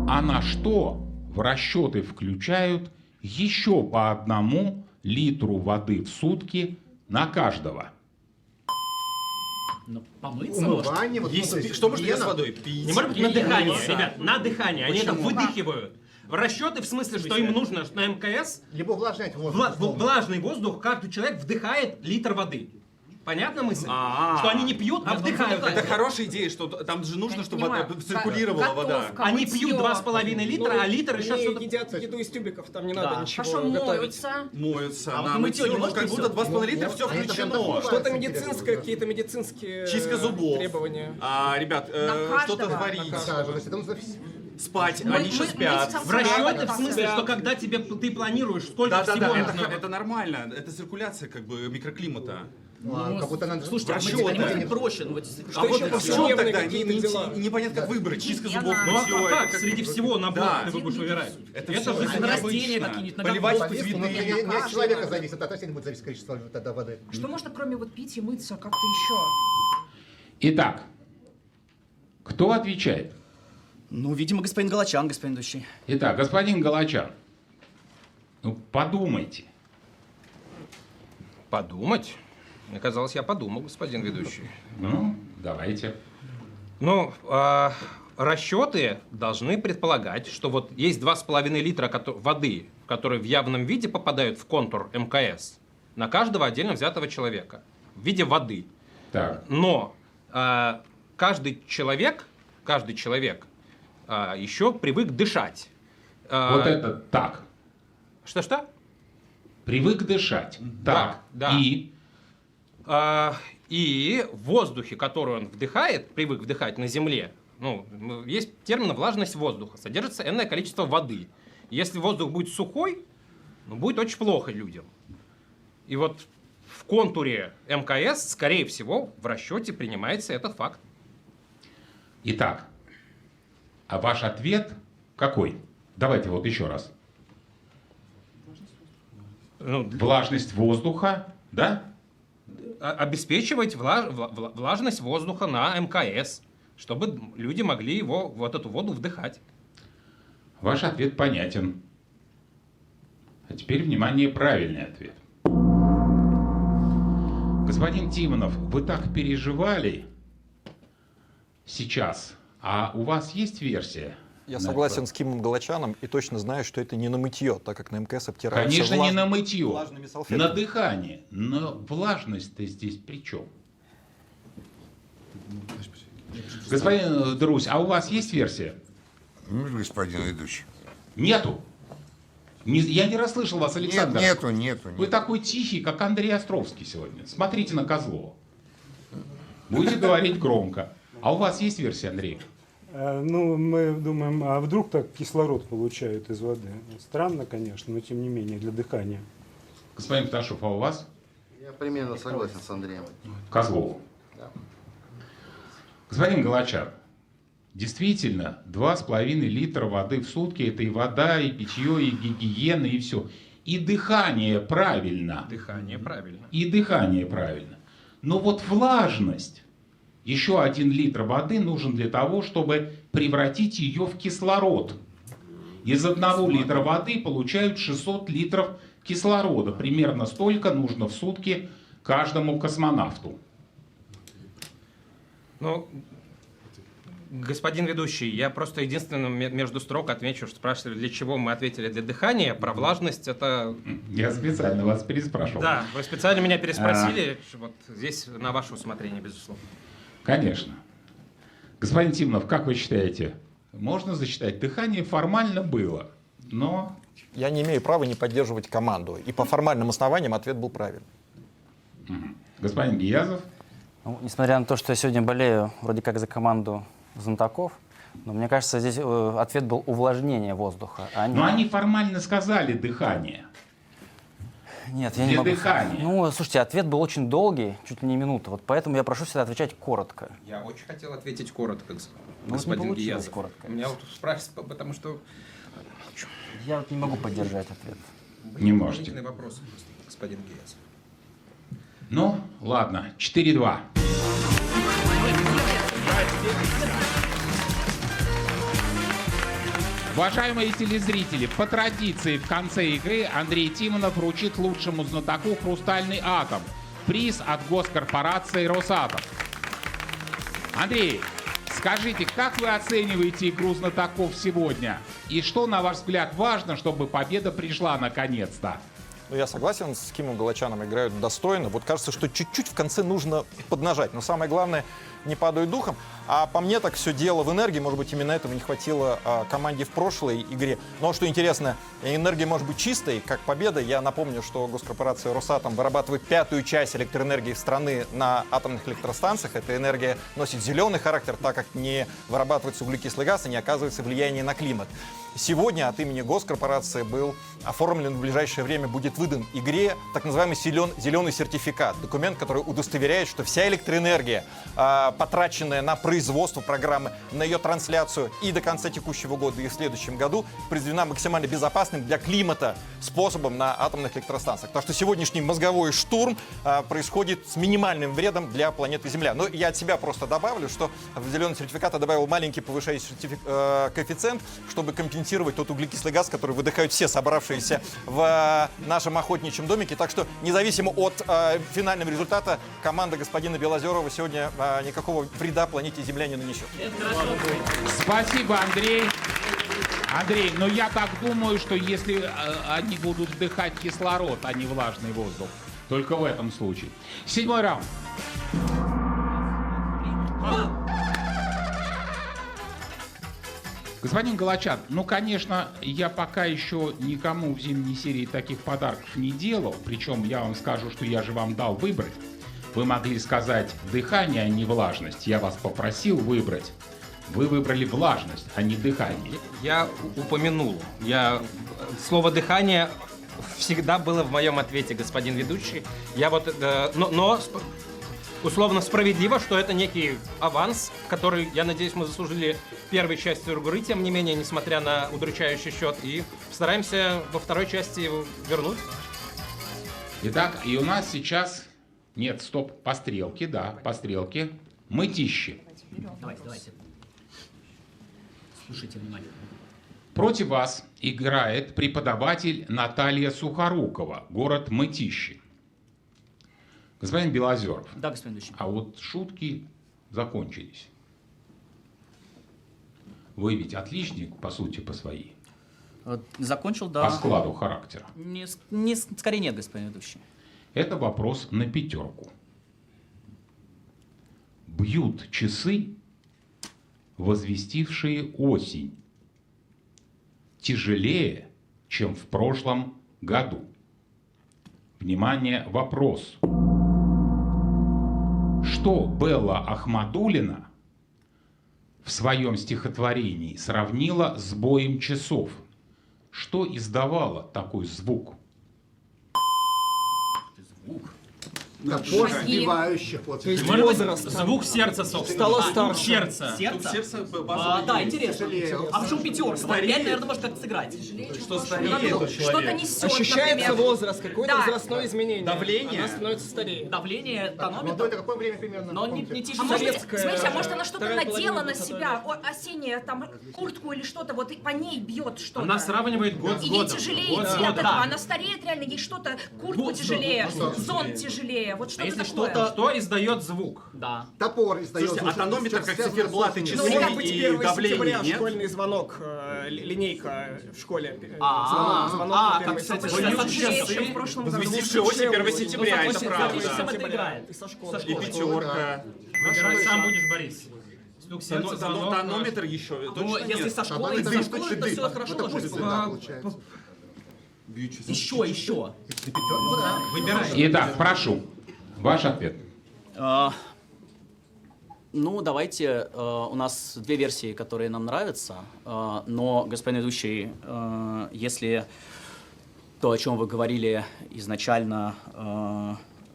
А на что в расчеты включают еще по 1 литру воды в сутки на каждого?
Ну, помыться можно.
Умывание, вот, ну, то есть
Что можно делать с
гигиена.
водой? Пить.
Не может быть на дыхание,
мыться.
ребят, на дыхание. Они это
Почему?
выдыхивают. В расчеты, в смысле, что им нужно на МКС
Либо увлажнять воздух.
влажный воздух, каждый человек вдыхает литр воды. Понятна мысль? Что они не пьют, а вдыхают.
Это хорошая идея, что там же нужно, чтобы
понимаю.
циркулировала вода.
Готовка,
Они
мытьё.
пьют 2,5 литра, а литр еще
Они
что-то...
едят еду из тюбиков, там не
Да.
надо ничего
Хорошо,
готовить.
моются.
Моются,
А
на
вот мытьё
мытье,
не
ну
может
как
и
будто
всё?
2,5 литра
Ну,
все
а это прям
включено.
такое.
Что-то
Интересно,
медицинское,
да.
какие-то медицинские
Чистка зубов.
требования.
Ребят,
На
что-то
каждого.
варить,
Каждого. То есть это нужно
спать,
Мы-
они еще
мы
спят.
сам-
В расчеты, в
Да,
смысле,
да.
что когда ты планируешь, сколько всего
Да-да-да,
нужно...
это нормально, это циркуляция как бы микроклимата.
как будто надо...
Слушайте,
Расчёты.
а может быть проще? Ну, вот,
Что еще
в чем
повседневные
тогда?
какие-то дела?
Непонятно, как выбрать, чистка зубов,
Ну а
мытье.
как?
это
Среди всего набора
Да.
ты будешь выбирать.
Это
Это
всё
же
очень
растения
необычно.
какие-нибудь, на
Поливать
грибов,
цветы.
Не от человека зависит, от растения будет зависеть количество воды.
Что можно кроме вот пить и мыться как-то еще?
Итак, кто отвечает?
Ну, видимо, господин Галачан, господин ведущий.
Итак, господин Галачан, ну подумайте.
Подумать? Мне казалось, я подумал, господин ведущий.
Ну, давайте.
Ну, расчеты должны предполагать, что вот есть 2,5 литра воды, которые в явном виде попадают в контур МКС на каждого отдельно взятого человека в виде воды.
Так,
Но каждый человек еще привык дышать.
вот это так.
Что-что?
Привык дышать. Так,
да.
и...
И в воздухе, который он вдыхает, привык вдыхать на Земле, ну, есть термин влажность воздуха, содержится энное количество воды. Если воздух будет сухой, ну, будет очень плохо людям. И вот в контуре МКС, скорее всего, в расчете принимается этот факт.
Итак, а ваш ответ какой? Давайте вот еще раз.
Ну,
Влажность воздуха, да?
обеспечивать влажность воздуха на МКС, чтобы люди могли вот эту воду вдыхать.
Ваш ответ понятен. А теперь, внимание, правильный ответ. Господин Тимонов, вы так переживали сейчас, а у вас есть версия?
Я согласен с Кимом Галачаном и точно знаю, что это не на мытье, так как на МКС обтираются
Конечно, не на мытье,
влажными салфетками.
на дыхание. Но влажность-то здесь при чем? Господин Друзь, а у вас есть версия?
Господин ведущий.
Нету. Я не расслышал вас, Александр.
Нету.
Вы такой тихий, как Андрей Островский сегодня. Смотрите на Козлова. Будете говорить громко. А у вас есть версия, Андрей?
Ну, мы думаем, а вдруг так кислород получают из воды? Странно, конечно, но тем не менее для дыхания.
Господин Пташов, а у вас?
Я примерно согласен с Андреем.
Козлову.
Да.
Господин Галачан, действительно, 2,5 литра воды в сутки — это и вода, и питье, и гигиена, и все. И дыхание правильно.
Дыхание правильно.
И дыхание правильно. Но вот влажность, еще 1 литр воды нужен для того, чтобы превратить ее в кислород. Из 1 литра воды получают 600 литров кислорода. Примерно столько нужно в сутки каждому космонавту.
Ну, господин ведущий, я просто единственным между строк отмечу, что спрашивали, для чего мы ответили для дыхания, про влажность это...
Я специально вас переспрашивал.
Да, вы специально меня переспросили, вот здесь на ваше усмотрение, безусловно.
Конечно. Господин Тимонов, как вы считаете, можно засчитать? Дыхание формально было, но...
Я не имею права не поддерживать команду. И по формальным основаниям ответ был правильный.
Господин Гиязов?
Ну, несмотря на то, что я сегодня болею вроде как за команду знатоков, но мне кажется, здесь ответ был увлажнение воздуха.
Но они формально сказали дыхание.
Нет, я
для
не могу.
дыхания.
Ну, слушайте, ответ был очень долгий, чуть ли не минута. Вот поэтому я прошу всегда отвечать коротко.
Я очень хотел ответить коротко,
Ну,
господин
не получилось
Гиязов.
коротко.
Меня вот спрашивают, потому что...
Я вот не могу поддержать ответ.
Не можете.
Дополнительный вопрос, господин Гиязов.
Ну, ладно, 4-2. Уважаемые телезрители, по традиции в конце игры Андрей Тимонов вручит лучшему знатоку «Хрустальный атом» — приз от госкорпорации «Росатом». Андрей, скажите, как вы оцениваете игру знатоков сегодня? И что, на ваш взгляд, важно, чтобы победа пришла наконец-то?
Ну, я согласен с Кимом Галачаном, играют достойно. Вот кажется, что чуть-чуть в конце нужно поднажать. Но самое главное, не падают духом. А по мне так все дело в энергии. Может быть, именно этого не хватило команде в прошлой игре. Но что интересно, энергия может быть чистой, как победа. Я напомню, что госкорпорация «Росатом» вырабатывает 5-ю часть электроэнергии страны на атомных электростанциях. Эта энергия носит зеленый характер, так как не вырабатывается углекислый газ и не оказывается влияние на климат. Сегодня от имени госкорпорации был оформлен, в ближайшее время будет выдан игре так называемый зеленый сертификат. Документ, который удостоверяет, что вся электроэнергия, потраченная на производство программы, на ее трансляцию и до конца текущего года, и в следующем году, произведена максимально безопасным для климата способом на атомных электростанциях. Так что сегодняшний мозговой штурм происходит с минимальным вредом для планеты Земля. Но я от себя просто добавлю, что в зеленый сертификат я добавил маленький повышающий коэффициент, чтобы компенсировать тот углекислый газ, который выдыхают все собравшиеся в нашем охотничьем домике. Так что, независимо от финального результата, команда господина Белозерова сегодня никакого вреда планете Земля не нанесет.
Спасибо, Андрей. Андрей, но я так думаю, что если они будут вдыхать кислород, а не влажный воздух, только в этом случае. 7-й раунд. Господин Галачан, ну, конечно, я пока еще никому в зимней серии таких подарков не делал, причем я вам скажу, что я же вам дал выбрать. Вы могли сказать дыхание, а не влажность. Я вас попросил выбрать. Вы выбрали влажность, а не дыхание.
Я упомянул. Слово «дыхание» всегда было в моем ответе, господин ведущий. Но условно справедливо, что это некий аванс, который, я надеюсь, мы заслужили первой частью игры, тем не менее, несмотря на удручающий счет, и постараемся во второй части его вернуть.
Итак, и у нас сейчас... Нет, стоп, по стрелке, да, по стрелке. Мытищи.
Давайте. Слушайте внимательно.
Против вас играет преподаватель Наталья Сухорукова, город Мытищи. Господин Белозеров.
Да, господин ведущий.
А вот шутки закончились. Вы ведь отличник, по сути, по своей.
Закончил, да.
По складу характера.
Скорее нет, господин ведущий.
Это вопрос на 5. Бьют часы, возвестившие осень, тяжелее, чем в прошлом году. Внимание, вопрос. Что Белла Ахмадуллина в своем стихотворении сравнила с боем часов? Что издавало такой звук?
Топор
Шаги.
сбивающих. Вот.
То есть
Может быть,
возраст.
звук сердца, собственно.
Стало
Звук
старше.
сердца.
Сердце?
базовый
Да,
есть.
интересно. А почему 5? 5, наверное, может как-то сыграть.
Что стареет человек?
Что-то несет,
Ощущается
например.
возраст, какое-то
Да.
возрастное изменение.
Давление?
Она становится старее.
Давление,
Ну,
тонометр.
это какое время примерно?
Но не
помните?
тяжелее.
А может,
Советская,
смотрите, а может она что-то
вторая
надела
половина
на
20
себя, осеннее, там, куртку или что-то, вот и по ней бьет что-то.
Она сравнивает год с
И ей
годом.
тяжелее
Год с
идти от
годом.
этого, она стареет реально, ей что-то, куртку тяжелее, зонт тяжелее, вот
А
что-то
если
такое.
что издает звук?
Да.
Топор издает.
Слушайте, а тонометр как
Связано с
циферблаты,
осенью.
часы
Ну, как быть
и
1
давление,
сентября,
нет?
школьный звонок, линейка в школе. Звонок
как,
на 1
кстати,
сентября.
Бьют
Тяжелее,
часы,
чем в прошлом году.
Возвестившая осень 1 сентября, это правда.
Чем это играет?
И со
И
школы.
пятерка.
Выбирай сам будешь, Борис. Стук сердца, звонок.
Тонометр еще.
Ну,
Точно
если
нет.
со школы,
Она
то
дым,
со школы,
точно
то
дым.
все хорошо
Это
ложится.
пусть да, получается.
Еще.
Выбирай.
Итак, прошу, ваш ответ.
Ну, давайте, у нас 2 версии, которые нам нравятся, но, господин ведущий, если то, о чем вы говорили изначально,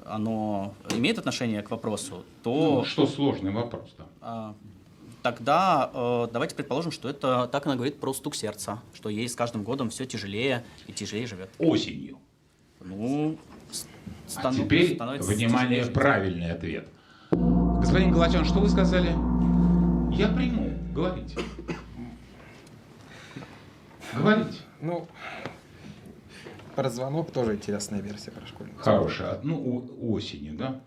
оно имеет отношение к вопросу, то...
Ну, что сложный вопрос, да.
Тогда давайте предположим, что это так она говорит про стук сердца, что ей с каждым годом все тяжелее и тяжелее живет.
Осенью.
Ну,
А теперь,
становится
внимание,
тяжелее.
правильный ответ. Господин Галатян, что вы сказали? Я приму. Говорите. Говорите.
Ну, про звонок тоже интересная версия про школьник.
Хорошая. Ну, осенью, да?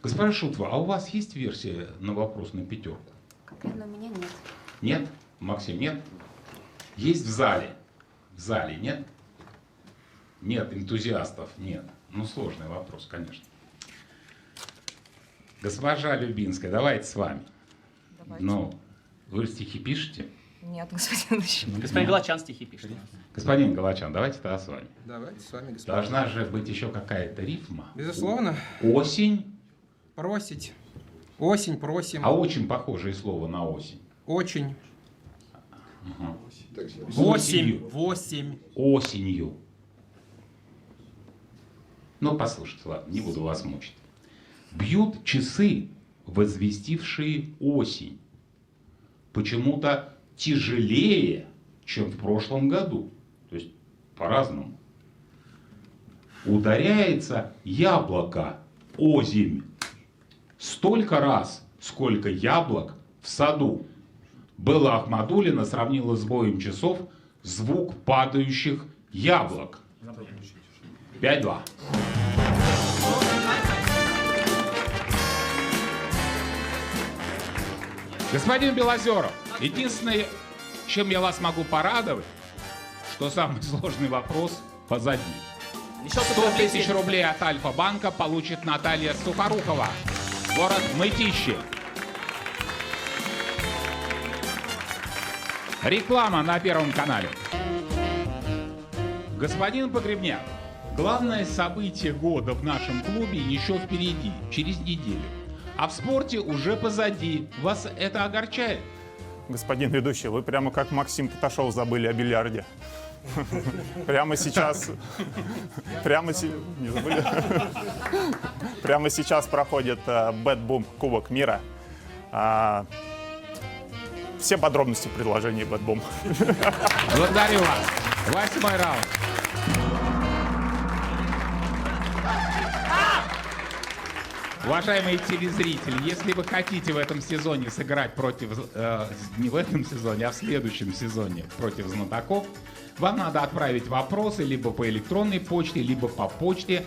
Госпожа Шутова, а у вас есть версия на вопрос на 5?
Конкретно у меня нет.
Нет? Максим, нет? Есть в зале? В зале нет? Нет, энтузиастов нет. Ну, сложный вопрос, конечно. Госпожа Любинская, давайте с вами.
Давайте.
Ну, вы стихи пишете?
Нет, господин Ильич.
Господин Галачан стихи пишет.
Господин Галачан, давайте тогда с вами.
Давайте с вами, господин.
Должна же быть еще какая-то рифма.
Безусловно.
Осень.
Просить. Осень, просим.
А очень похожее слово на осень.
Очень.
Ага.
8.
Осенью. Ну, послушайте, ладно, не буду вас мучить. Бьют часы, возвестившие осень. Почему-то тяжелее, чем в прошлом году. То есть по-разному. Ударяется яблоко озимь столько раз, сколько яблок в саду. Белла Ахмадуллина сравнила с боем часов звук падающих яблок. 5-2. Господин Белозеров, единственное, чем я вас могу порадовать, что самый сложный вопрос позади. 100 тысяч рублей от Альфа-банка получит Наталья Сухорукова. Город Мытищи. Реклама на Первом канале. Господин Погребняк, Главное событие года в нашем клубе еще впереди, через неделю. А в спорте уже позади. Вас это огорчает?
Господин ведущий, вы прямо как Максим Поташов забыли о бильярде. Прямо сейчас... Не забыли? Прямо сейчас проходит Bad Boom Кубок мира. Все подробности в предложении Bad Boom.
Благодарю вас. 8-й раунд. Уважаемые телезрители, если вы хотите в этом сезоне сыграть против, не в этом сезоне, а в следующем сезоне против знатоков, вам надо отправить вопросы либо по электронной почте, либо по почте,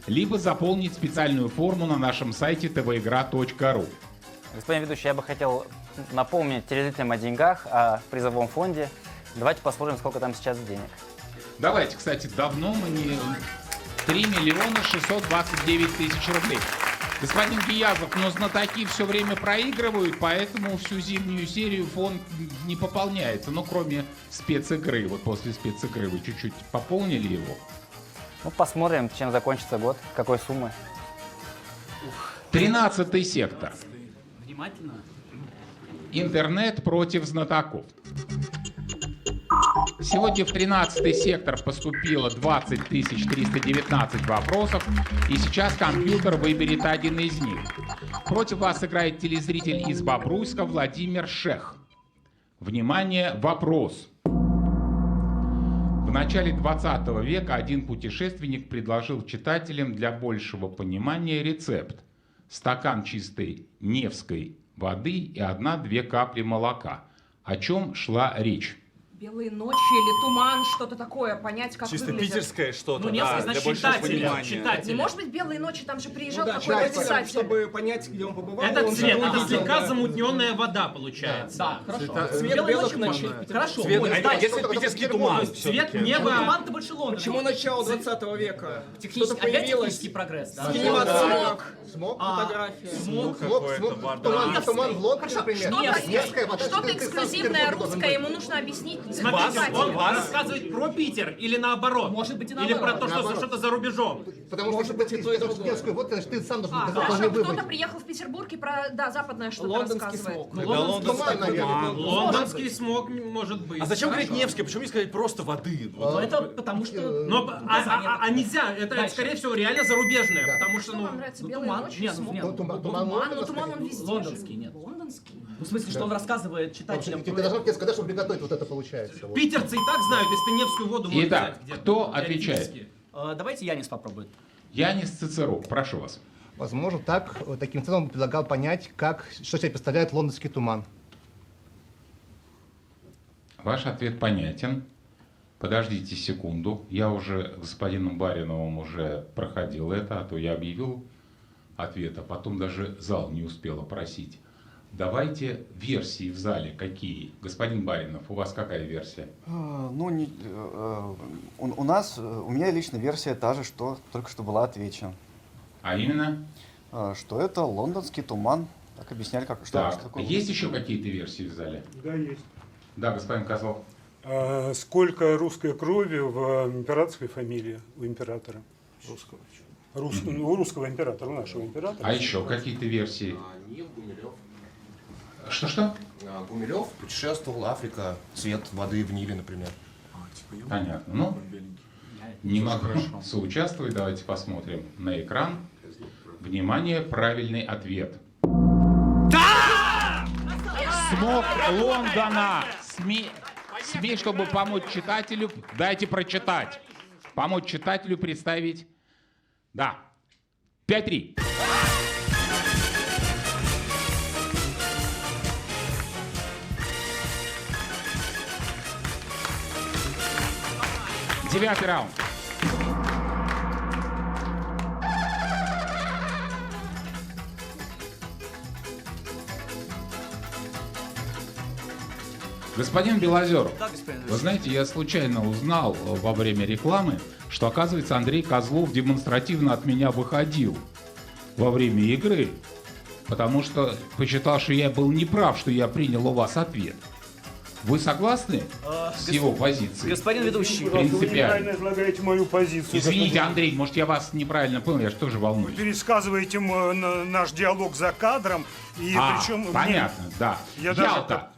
либо заполнить специальную форму на нашем сайте tvigra.ru.
Господин ведущий, я бы хотел напомнить телезрителям о деньгах, о призовом фонде. Давайте посмотрим, сколько там сейчас денег.
Давайте, кстати, давно мы не... 3 миллиона 629 тысяч рублей. Господин Гиязов, но знатоки все время проигрывают, поэтому всю зимнюю серию фонд не пополняется. Ну, кроме специгры. Вот после специгры вы чуть-чуть пополнили его.
Ну, посмотрим, чем закончится год, какой суммы.
13-й сектор.
Внимательно.
Интернет против знатоков. Сегодня в 13-й сектор поступило 20 319 вопросов, и сейчас компьютер выберет один из них. Против вас играет телезритель из Бобруйска Владимир Шех. Внимание, вопрос. В начале 20 века один путешественник предложил читателям для большего понимания рецепт: стакан чистой Невской воды и 1-2 капли молока. О чем шла речь?
Белые ночи или туман, что-то такое, понять, как
Чисто
выглядит.
питерское что-то,
Ну, Невский, значит,
для большего
читателя.
понимания.
Не может быть белые ночи, там же приезжал
Ну да,
какой-то
читатель,
писатель.
чтобы
понять, где он побывал.
Это
он
цвет,
же
это
увидел,
слегка
да.
замутненная вода получается.
Да, хорошо.
Цвет белых ночей.
Хорошо.
Цвет,
вот,
а
дальше.
если питерский туман?
Цвет
всё-таки?
неба.
Туман-то больше Лондона.
Почему начало 20 века? Что-то
Опять
появилось.
технический прогресс, да?
Кинематограф,
Смог,
фотография.
смог,
какой-то вода.
туман в Лондоне,
Хорошо,
например.
что-то
Невская вода.
что-то
Ты сам в
эксклюзивное
Петербурге должен
русское,
быть.
ему нужно объяснить.
Смотрите,
читателю.
он рассказывает про Питер или наоборот?
Может быть, и
Или про
наоборот.
то, что
Наоборот.
что-то за рубежом?
Потому что если ты идешь в Невскую воду, значит, ты сам должен
Хорошо,
выбрать.
кто-то приехал в Петербург и про, да, западное что-то
Лондонский
рассказывает.
смог.
Ну,
Тогда
лондонский
Туман, наверное.
Лондонский смог может быть.
А зачем говорить Невский? Почему не сказать просто воды?
Ну, это потому что...
Но, а нельзя, это,
Дальше.
скорее всего, реально зарубежное,
Да.
потому что,
Что
ну...
вам нравится,
Ну,
белые
туман.
ночи?
Нет,
смог?
нет.
Ну, туман
Туман, но
лондонский.
туман он везде.
Лондонский,
же.
нет.
Лондонский.
Ну, в смысле, что он рассказывает читателям...
Ты должен мне сказать, чтобы приготовить вот это получается. Вот.
Питерцы и так знают, если ты Невскую воду можешь
Итак,
взять где-то.
кто отвечает?
Теоретически.
Давайте Янис попробует.
Янис Цицерук, прошу вас.
Возможно, таким ценом он предлагал понять, что себе представляет лондонский туман.
Ваш ответ понятен. Подождите секунду. Я уже господином Бариновым уже проходил это, а то я объявил ответ, а потом даже зал не успел опросить. Давайте версии в зале какие. Господин Баринов, у вас какая версия?
Ну, у меня лично версия та же, что только что была отвечена.
А именно?
Что это лондонский туман. Так объясняли, что
Так,
такое.
есть еще какие-то версии в зале?
Да, есть.
Да, господин Козлов.
Сколько русской крови в императорской фамилии у императора? Русского. У русского императора, у нашего императора.
А еще какие-то версии?
Нил Гумилев.
Что-что?
Гумилев путешествовал, Африка, цвет воды в Ниле, например.
Понятно. Ну, не могу соучаствовать. Давайте посмотрим на экран. Внимание, правильный ответ. Да! Смог Лондона. СМИ, чтобы помочь читателю, дайте прочитать. Помочь читателю представить. Да. 5-3. Девятый раунд. Господин Белозеров,
Да, господин
вы знаете, я случайно узнал во время рекламы, что, оказывается, Андрей Козлов демонстративно от меня выходил во время игры, потому что посчитал, что я был неправ, что я принял у вас ответ. Вы согласны с его позицией?
Господин ведущий.
Вы
Принципиально.
неправильно излагаете мою позицию.
Извините, Андрей, может, я вас неправильно понял, я же тоже волнуюсь.
Пересказываете наш диалог за кадром, и причем...
понятно, да.
Я даже
Ялта.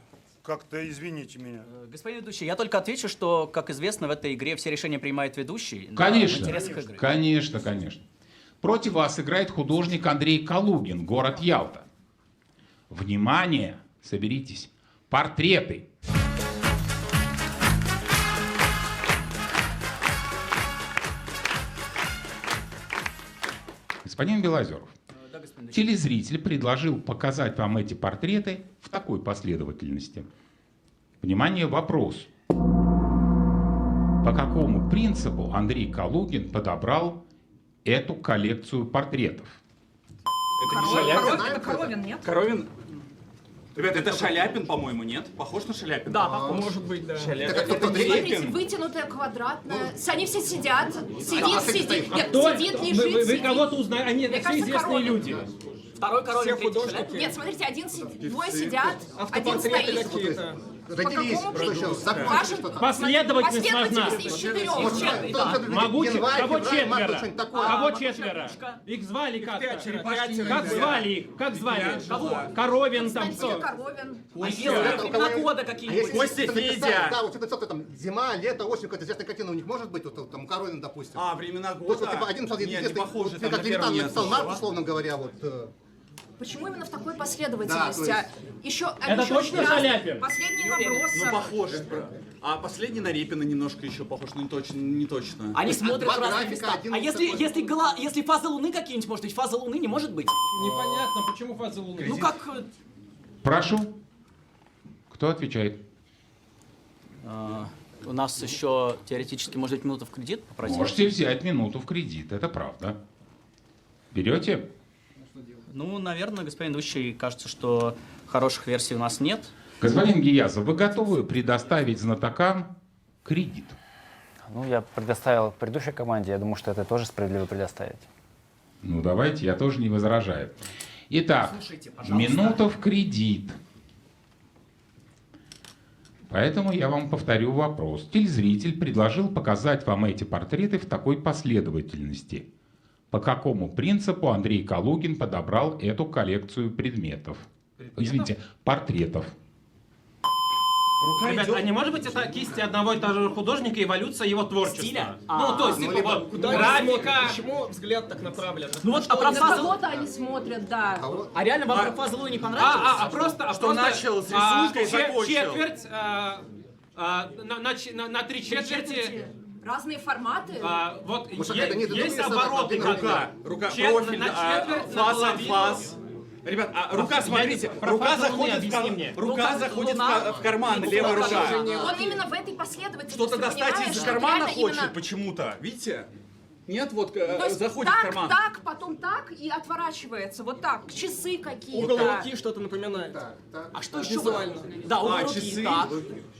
как-то, извините меня.
Господин ведущий, я только отвечу, что, как известно, в этой игре все решения принимает ведущий.
Конечно,
в интересах игры.
конечно, конечно. Против вас играет художник Андрей Калугин, город Ялта. Внимание, соберитесь. Портреты. Господин Белозеров, телезритель предложил показать вам эти портреты в такой последовательности. Внимание, вопрос. По какому принципу Андрей Калугин подобрал эту коллекцию портретов?
Это не Шаляпин?
Это Коровин, нет?
Коровин? Ребят, это Шаляпин, по-моему, нет? Похож на Шаляпина?
Да, похож.
Может быть, да.
Шаляпин.
Смотрите, вытянутая, квадратная. Они все сидят. Сидит. Нет,
Кто?
сидит, лежит,
Вы
сидит.
кого-то узнаете? Они
Мне
все
кажется,
известные
Коровин.
люди.
Второй Коровин,
Все
третий
художники.
Шаляпин.
Нет, смотрите, двое сидят, один
Автопортреты
стоит.
какие-то.
Родились,
По какому
что еще?
принципу?
Закон
Ваша-
что-то.
Последовательность важна.
Последовательность из четырех.
Вот,
Четверо,
кто-
да.
кто-
Могу,
январь,
кого
февраль, март,
четверо?
что-нибудь такое.
Кого четверо? Их звали как-то? Как звали их? Как звали?
Кого?
Коровин там
Константин
кто?
Коровин.
А если времена года
А
какие-нибудь?
если
Костя
что-то написали,
Федя.
да, вот что-то написал, там зима, лето, осень, какая-то известная картина у них может быть, вот там Коровин, допустим.
А, времена
То есть, вот,
года?
типа, один написал
Не, не
известный,
похоже,
вот,
там
как
на
Левитан
первом не
написал
слышал.
Марк, условно говоря, вот.
Почему именно в такой последовательности?
Да,
Еще,
Это
еще
точно
очень разные.
Шаляпин?
Последний
Ну,
вопрос.
похож. А последний на Репина немножко еще похож, но не точно.
Они смотрят
два
в разные
графика,
места.
один
А если,
такой.
если фазы Луны какие-нибудь, может быть, фаза Луны не может быть?
Непонятно, почему фаза Луны.
Ну как...
Прошу. Кто отвечает?
У нас еще теоретически, может быть, минуту в кредит попросить?
Можете взять минуту в кредит, это правда. Берете?
Ну, наверное, господин ведущий, кажется, что хороших версий у нас нет.
Господин Гиязов, вы готовы предоставить знатокам кредит?
Ну, я предоставил предыдущей команде, я думаю, что это тоже справедливо предоставить.
Ну, давайте, я тоже не возражаю. Итак,
Слушайте, пожалуйста.
минута в кредит. Поэтому я вам повторю вопрос. Телезритель предложил показать вам эти портреты в такой последовательности. По какому принципу Андрей Калугин подобрал эту коллекцию предметов? Извините, портретов.
Ребят, а не может быть это кисти одного и того же художника, эволюция его творчества?
Стиля?
Ну, то есть, типа, вот,
Куда они смотрят?
графика...
Почему взгляд так направлен?
Ну вот, а про
На
фазу...
кого-то они смотрят, да.
А реально вам про фазу Луны не понравилось?
Просто...
Что начал с рисунка и закончил.
Четверть, на три четверти...
Разные форматы.
Вот
Может, это не
есть
рисовать,
обороты.
а
Рука,
Чет-
профиль,
на четверть, на
фаз,
половину.
фаз. Ребят, рука, смотрите,
про
рука
фазу Луны
заходит,
объясни мне.
рука заходит
Луна,
в карман,
и
левая рука.
Он именно в этой последовательности.
Что-то достать
понимаешь,
из
вот
кармана
реально
хочет
именно-
почему-то, видите? Нет, вот
То есть
заходит в
так,
карман.
так, потом так и отворачивается. Вот так. Часы
Угол
какие-то.
руки что-то напоминает.
А что еще?
Визуально.
Да, угол руки,
часы.
так.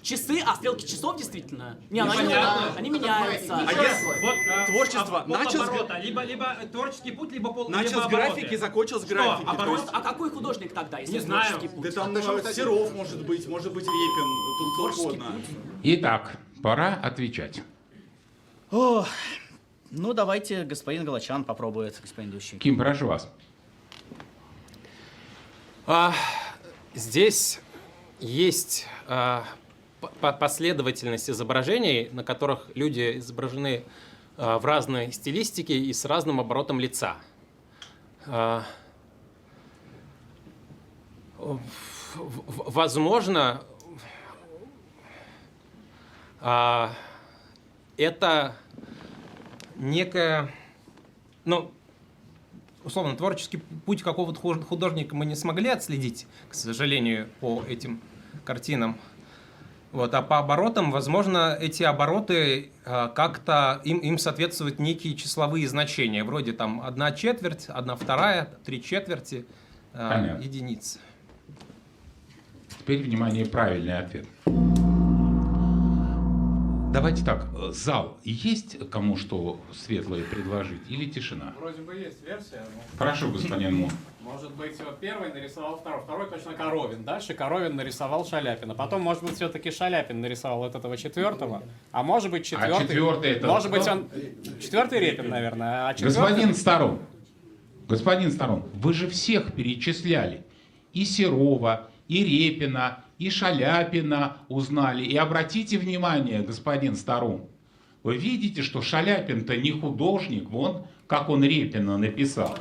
Часы, а стрелки часов действительно? Не,
Непонятно.
они меняются.
А если творчество начал с
оборота. Либо творческий путь, либо
начал
либо
с графики, закончил с графики. то
оборот?
есть-
А какой художник тогда, если
Не знаю.
творческий путь?
Да там Серов может быть Репин, тут кто
Творческий
угодно.
Итак, пора отвечать.
Ох, ну давайте господин Галачан попробует, господин ведущий.
Ким, прошу вас.
Здесь есть последовательность изображений, на которых люди изображены в разной стилистике и с разным оборотом лица. Возможно, это некая, ну, условно, творческий путь какого-то художника мы не смогли отследить, к сожалению, по этим картинам. Вот, а по оборотам, возможно, эти обороты как-то им соответствуют некие числовые значения, вроде там 1/4, 1/2, 3/4,
Понятно.
единицы.
Теперь, внимание, правильный ответ. Давайте так, зал, есть кому что светлое предложить или тишина?
Вроде бы есть версия. Но...
Прошу, господин Мун.
Может быть, вот первый нарисовал второй, второй точно Коровин. Дальше Коровин нарисовал Шаляпина. Потом, может быть, все-таки Шаляпин нарисовал вот этого четвертого. А может быть, четвертый.
четвертый это
может
кто?
быть, он. Четвертый Репин, наверное. А четвертый...
Господин Старун, вы же всех перечисляли. И Серова, и Репина, и Шаляпина узнали. И обратите внимание, господин Старун, вы видите, что Шаляпин-то не художник, вон как он Репина написал.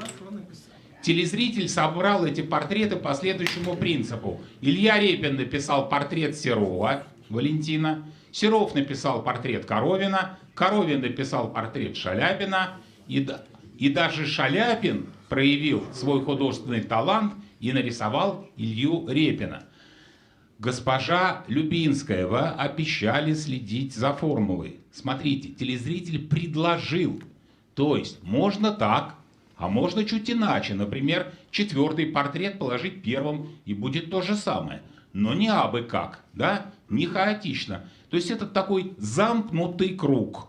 Телезритель собрал эти портреты по следующему принципу. Илья Репин написал портрет Серова, Валентина. Серов написал портрет Коровина. Коровин написал портрет Шаляпина. И даже Шаляпин проявил свой художественный талант и нарисовал Илью Репина. Госпожа Любинская, вы обещали следить за формулой. Смотрите, телезритель предложил. То есть можно так, а можно чуть иначе. Например, четвертый портрет положить первым, и будет то же самое. Но не абы как, да? Не хаотично. То есть это такой замкнутый круг.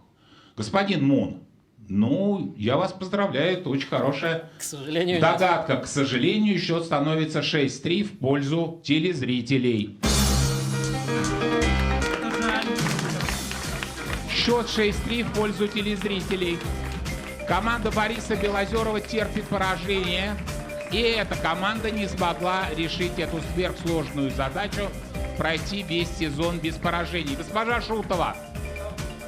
Господин Мун, ну, я вас поздравляю, это очень хорошая догадка. К сожалению, счет становится 6-3 в пользу телезрителей. Счет 6-3 в пользу телезрителей. Команда Бориса Белозерова терпит поражение. И эта команда не смогла решить эту сверхсложную задачу пройти весь сезон без поражений. Госпожа Шутова.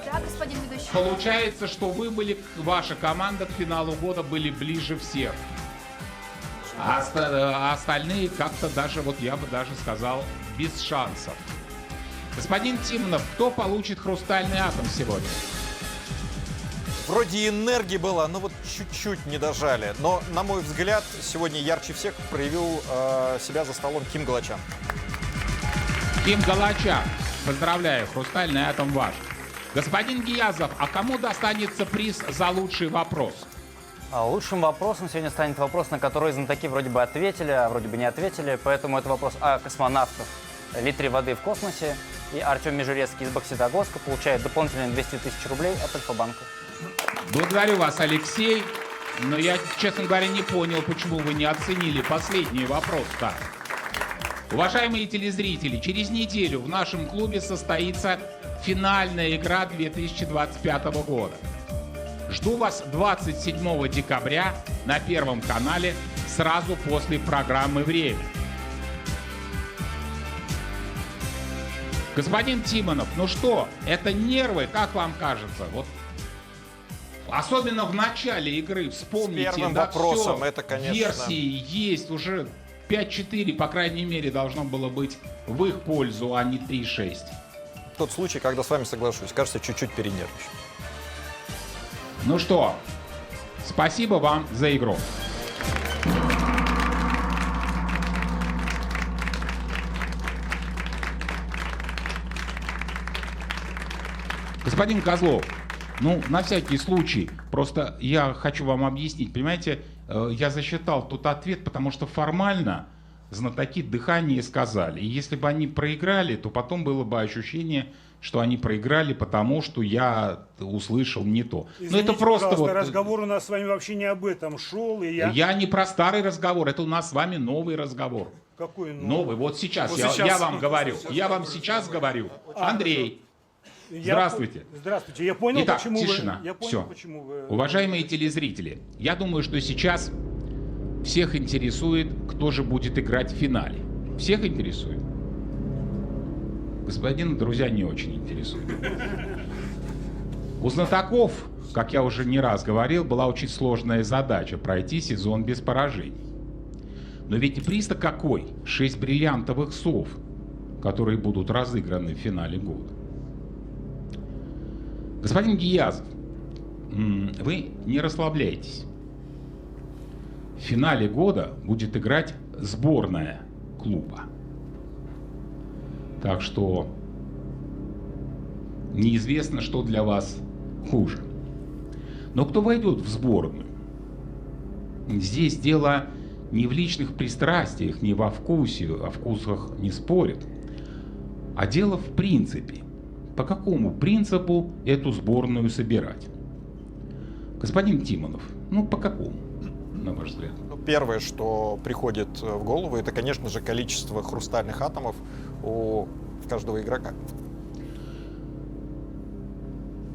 Да, господин ведущий.
Получается, что вы были, ваша команда к финалу года были ближе всех. А остальные как-то даже, вот я бы даже сказал, без шансов. Господин Тимонов, кто получит хрустальный атом сегодня?
Вроде энергии было, но вот чуть-чуть не дожали. Но, на мой взгляд, сегодня ярче всех проявил себя за столом Ким Галачян.
Ким Галачян, поздравляю, хрустальный атом ваш. Господин Гиязов, а кому достанется приз за лучший вопрос?
Лучшим вопросом сегодня станет вопрос, на который знатоки вроде бы ответили, а вроде бы не ответили. Поэтому это вопрос о космонавтах, литре воды в космосе. И Артем Межурецкий из Бокситогорска получает дополнительные 200 тысяч рублей от Альфа-банка.
Благодарю вас, Алексей. Но я, честно говоря, не понял, почему вы не оценили последний вопрос-то. Уважаемые телезрители, через неделю в нашем клубе состоится финальная игра 2025 года. Жду вас 27 декабря на Первом канале сразу после программы «Время». Господин Тимонов, ну что, это нервы, как вам кажется? Вот. Особенно в начале игры, вспомните,
с первым
да,
вопросом,
все,
это, конечно...
версии есть, уже 5-4, по крайней мере, должно было быть в их пользу, а не 3-6.
Тот случай, когда с вами соглашусь, кажется, чуть-чуть перенервничал.
Ну что, спасибо вам за игру. Господин Козлов, ну, на всякий случай, просто я хочу вам объяснить, понимаете, я засчитал тут ответ, потому что формально знатоки дыхание сказали. И если бы они проиграли, то потом было бы ощущение, что они проиграли, потому что я услышал не то.
Извините,
но это просто вот...
разговор у нас с вами вообще не об этом шел, и
Я не про старый разговор, это у нас с вами новый разговор.
Какой новый?
Новый, вот сейчас,
Вот
я
сейчас.
вам говорю. Я вам сейчас говорю. Андрей, здравствуйте.
Здравствуйте, я понял,
Итак,
почему
тишина.
вы... Я понял,
Все.
почему вы...
Уважаемые телезрители, я думаю, что сейчас всех интересует, кто же будет играть в финале. Всех интересует? Господин, друзья, не очень интересует. У знатоков, как я уже не раз говорил, была очень сложная задача пройти сезон без поражений. Но ведь и приз-то какой? 6 бриллиантовых сов, которые будут разыграны в финале года. Господин Гиязов, вы не расслабляйтесь. В финале года будет играть сборная клуба. Так что неизвестно, что для вас хуже. Но кто войдет в сборную? Здесь дело не в личных пристрастиях, не во вкусе, о вкусах не спорят, а дело в принципе. по какому принципу эту сборную собирать? Господин Тимонов, ну по какому, на ваш взгляд?
Первое, что приходит в голову, это, конечно же, количество хрустальных атомов у каждого игрока.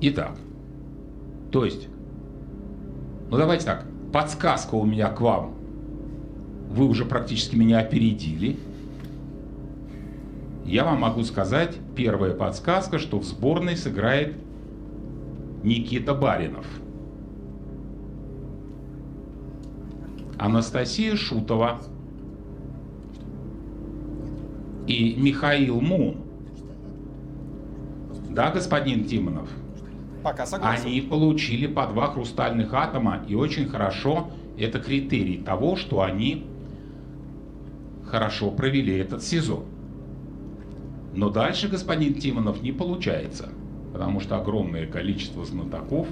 Итак, то есть, ну давайте так, подсказка у меня к вам. Вы уже практически меня опередили. Я вам могу сказать, первая подсказка, что в сборной сыграет Никита Баринов. Анастасия Шутова и Михаил Мун. Да, господин Тимонов?
Пока согласен.
Они получили по 2 хрустальных атома, и очень хорошо, это критерий того, что они хорошо провели этот сезон. Но дальше, господин Тимонов, не получается, потому что огромное количество знатоков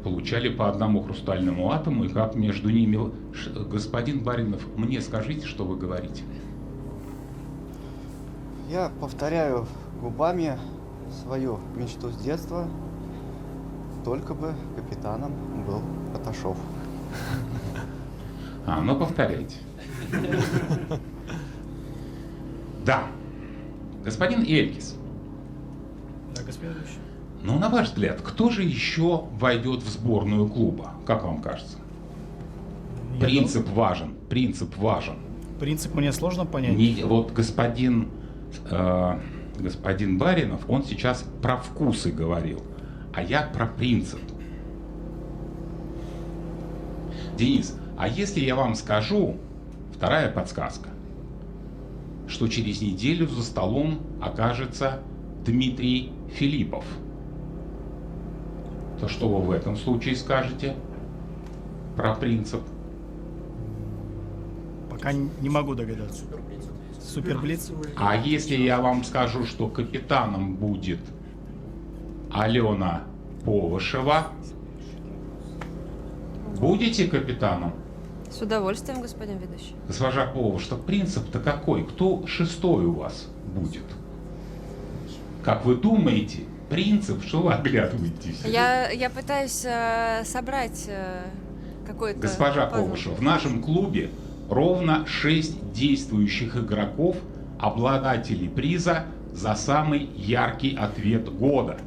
получали по 1 хрустальному атому, и как между ними... Господин Баринов, мне скажите, что вы говорите.
Я повторяю губами свою мечту с детства. Только бы капитаном был Паташов.
Ну повторяйте. Да. Господин Элькис.
Да, господин ведущий.
Ну, на ваш взгляд, кто же еще войдет в сборную клуба? Как вам кажется? Принцип важен. Принцип важен.
Принцип мне сложно понять.
Вот господин Баринов, он сейчас про вкусы говорил, а я про принцип. Денис, а если я вам скажу, вторая подсказка, что через неделю за столом окажется Дмитрий Филиппов, то что вы в этом случае скажете про принцип?
Пока не могу догадаться. Суперблиц?
А если я вам скажу, что капитаном будет Алена Повышева, будете капитаном?
С удовольствием, господин ведущий.
Госпожа Повышева, принцип-то какой? Кто 6-й у вас будет? Как вы думаете, принцип, что вы оглядываетесь?
Я пытаюсь собрать какой-то...
Госпожа Повышева, в нашем клубе ровно 6 действующих игроков, обладателей приза за самый яркий ответ года.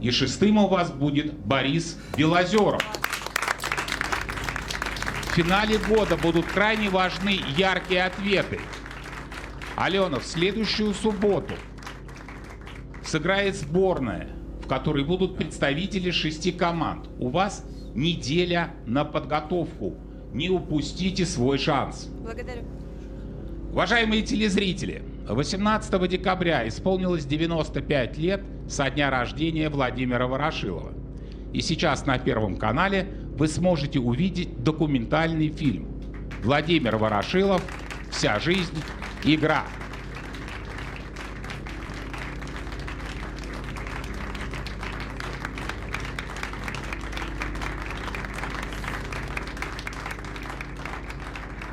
И 6-м у вас будет Борис Белозеров. В финале года будут крайне важны яркие ответы. Алена, в следующую субботу сыграет сборная, в которой будут представители 6 команд. У вас неделя на подготовку. Не упустите свой шанс.
Благодарю.
Уважаемые телезрители, 18 декабря исполнилось 95 лет со дня рождения Владимира Ворошилова. И сейчас на Первом канале вы сможете увидеть документальный фильм «Владимир Ворошилов. Вся жизнь. Игра».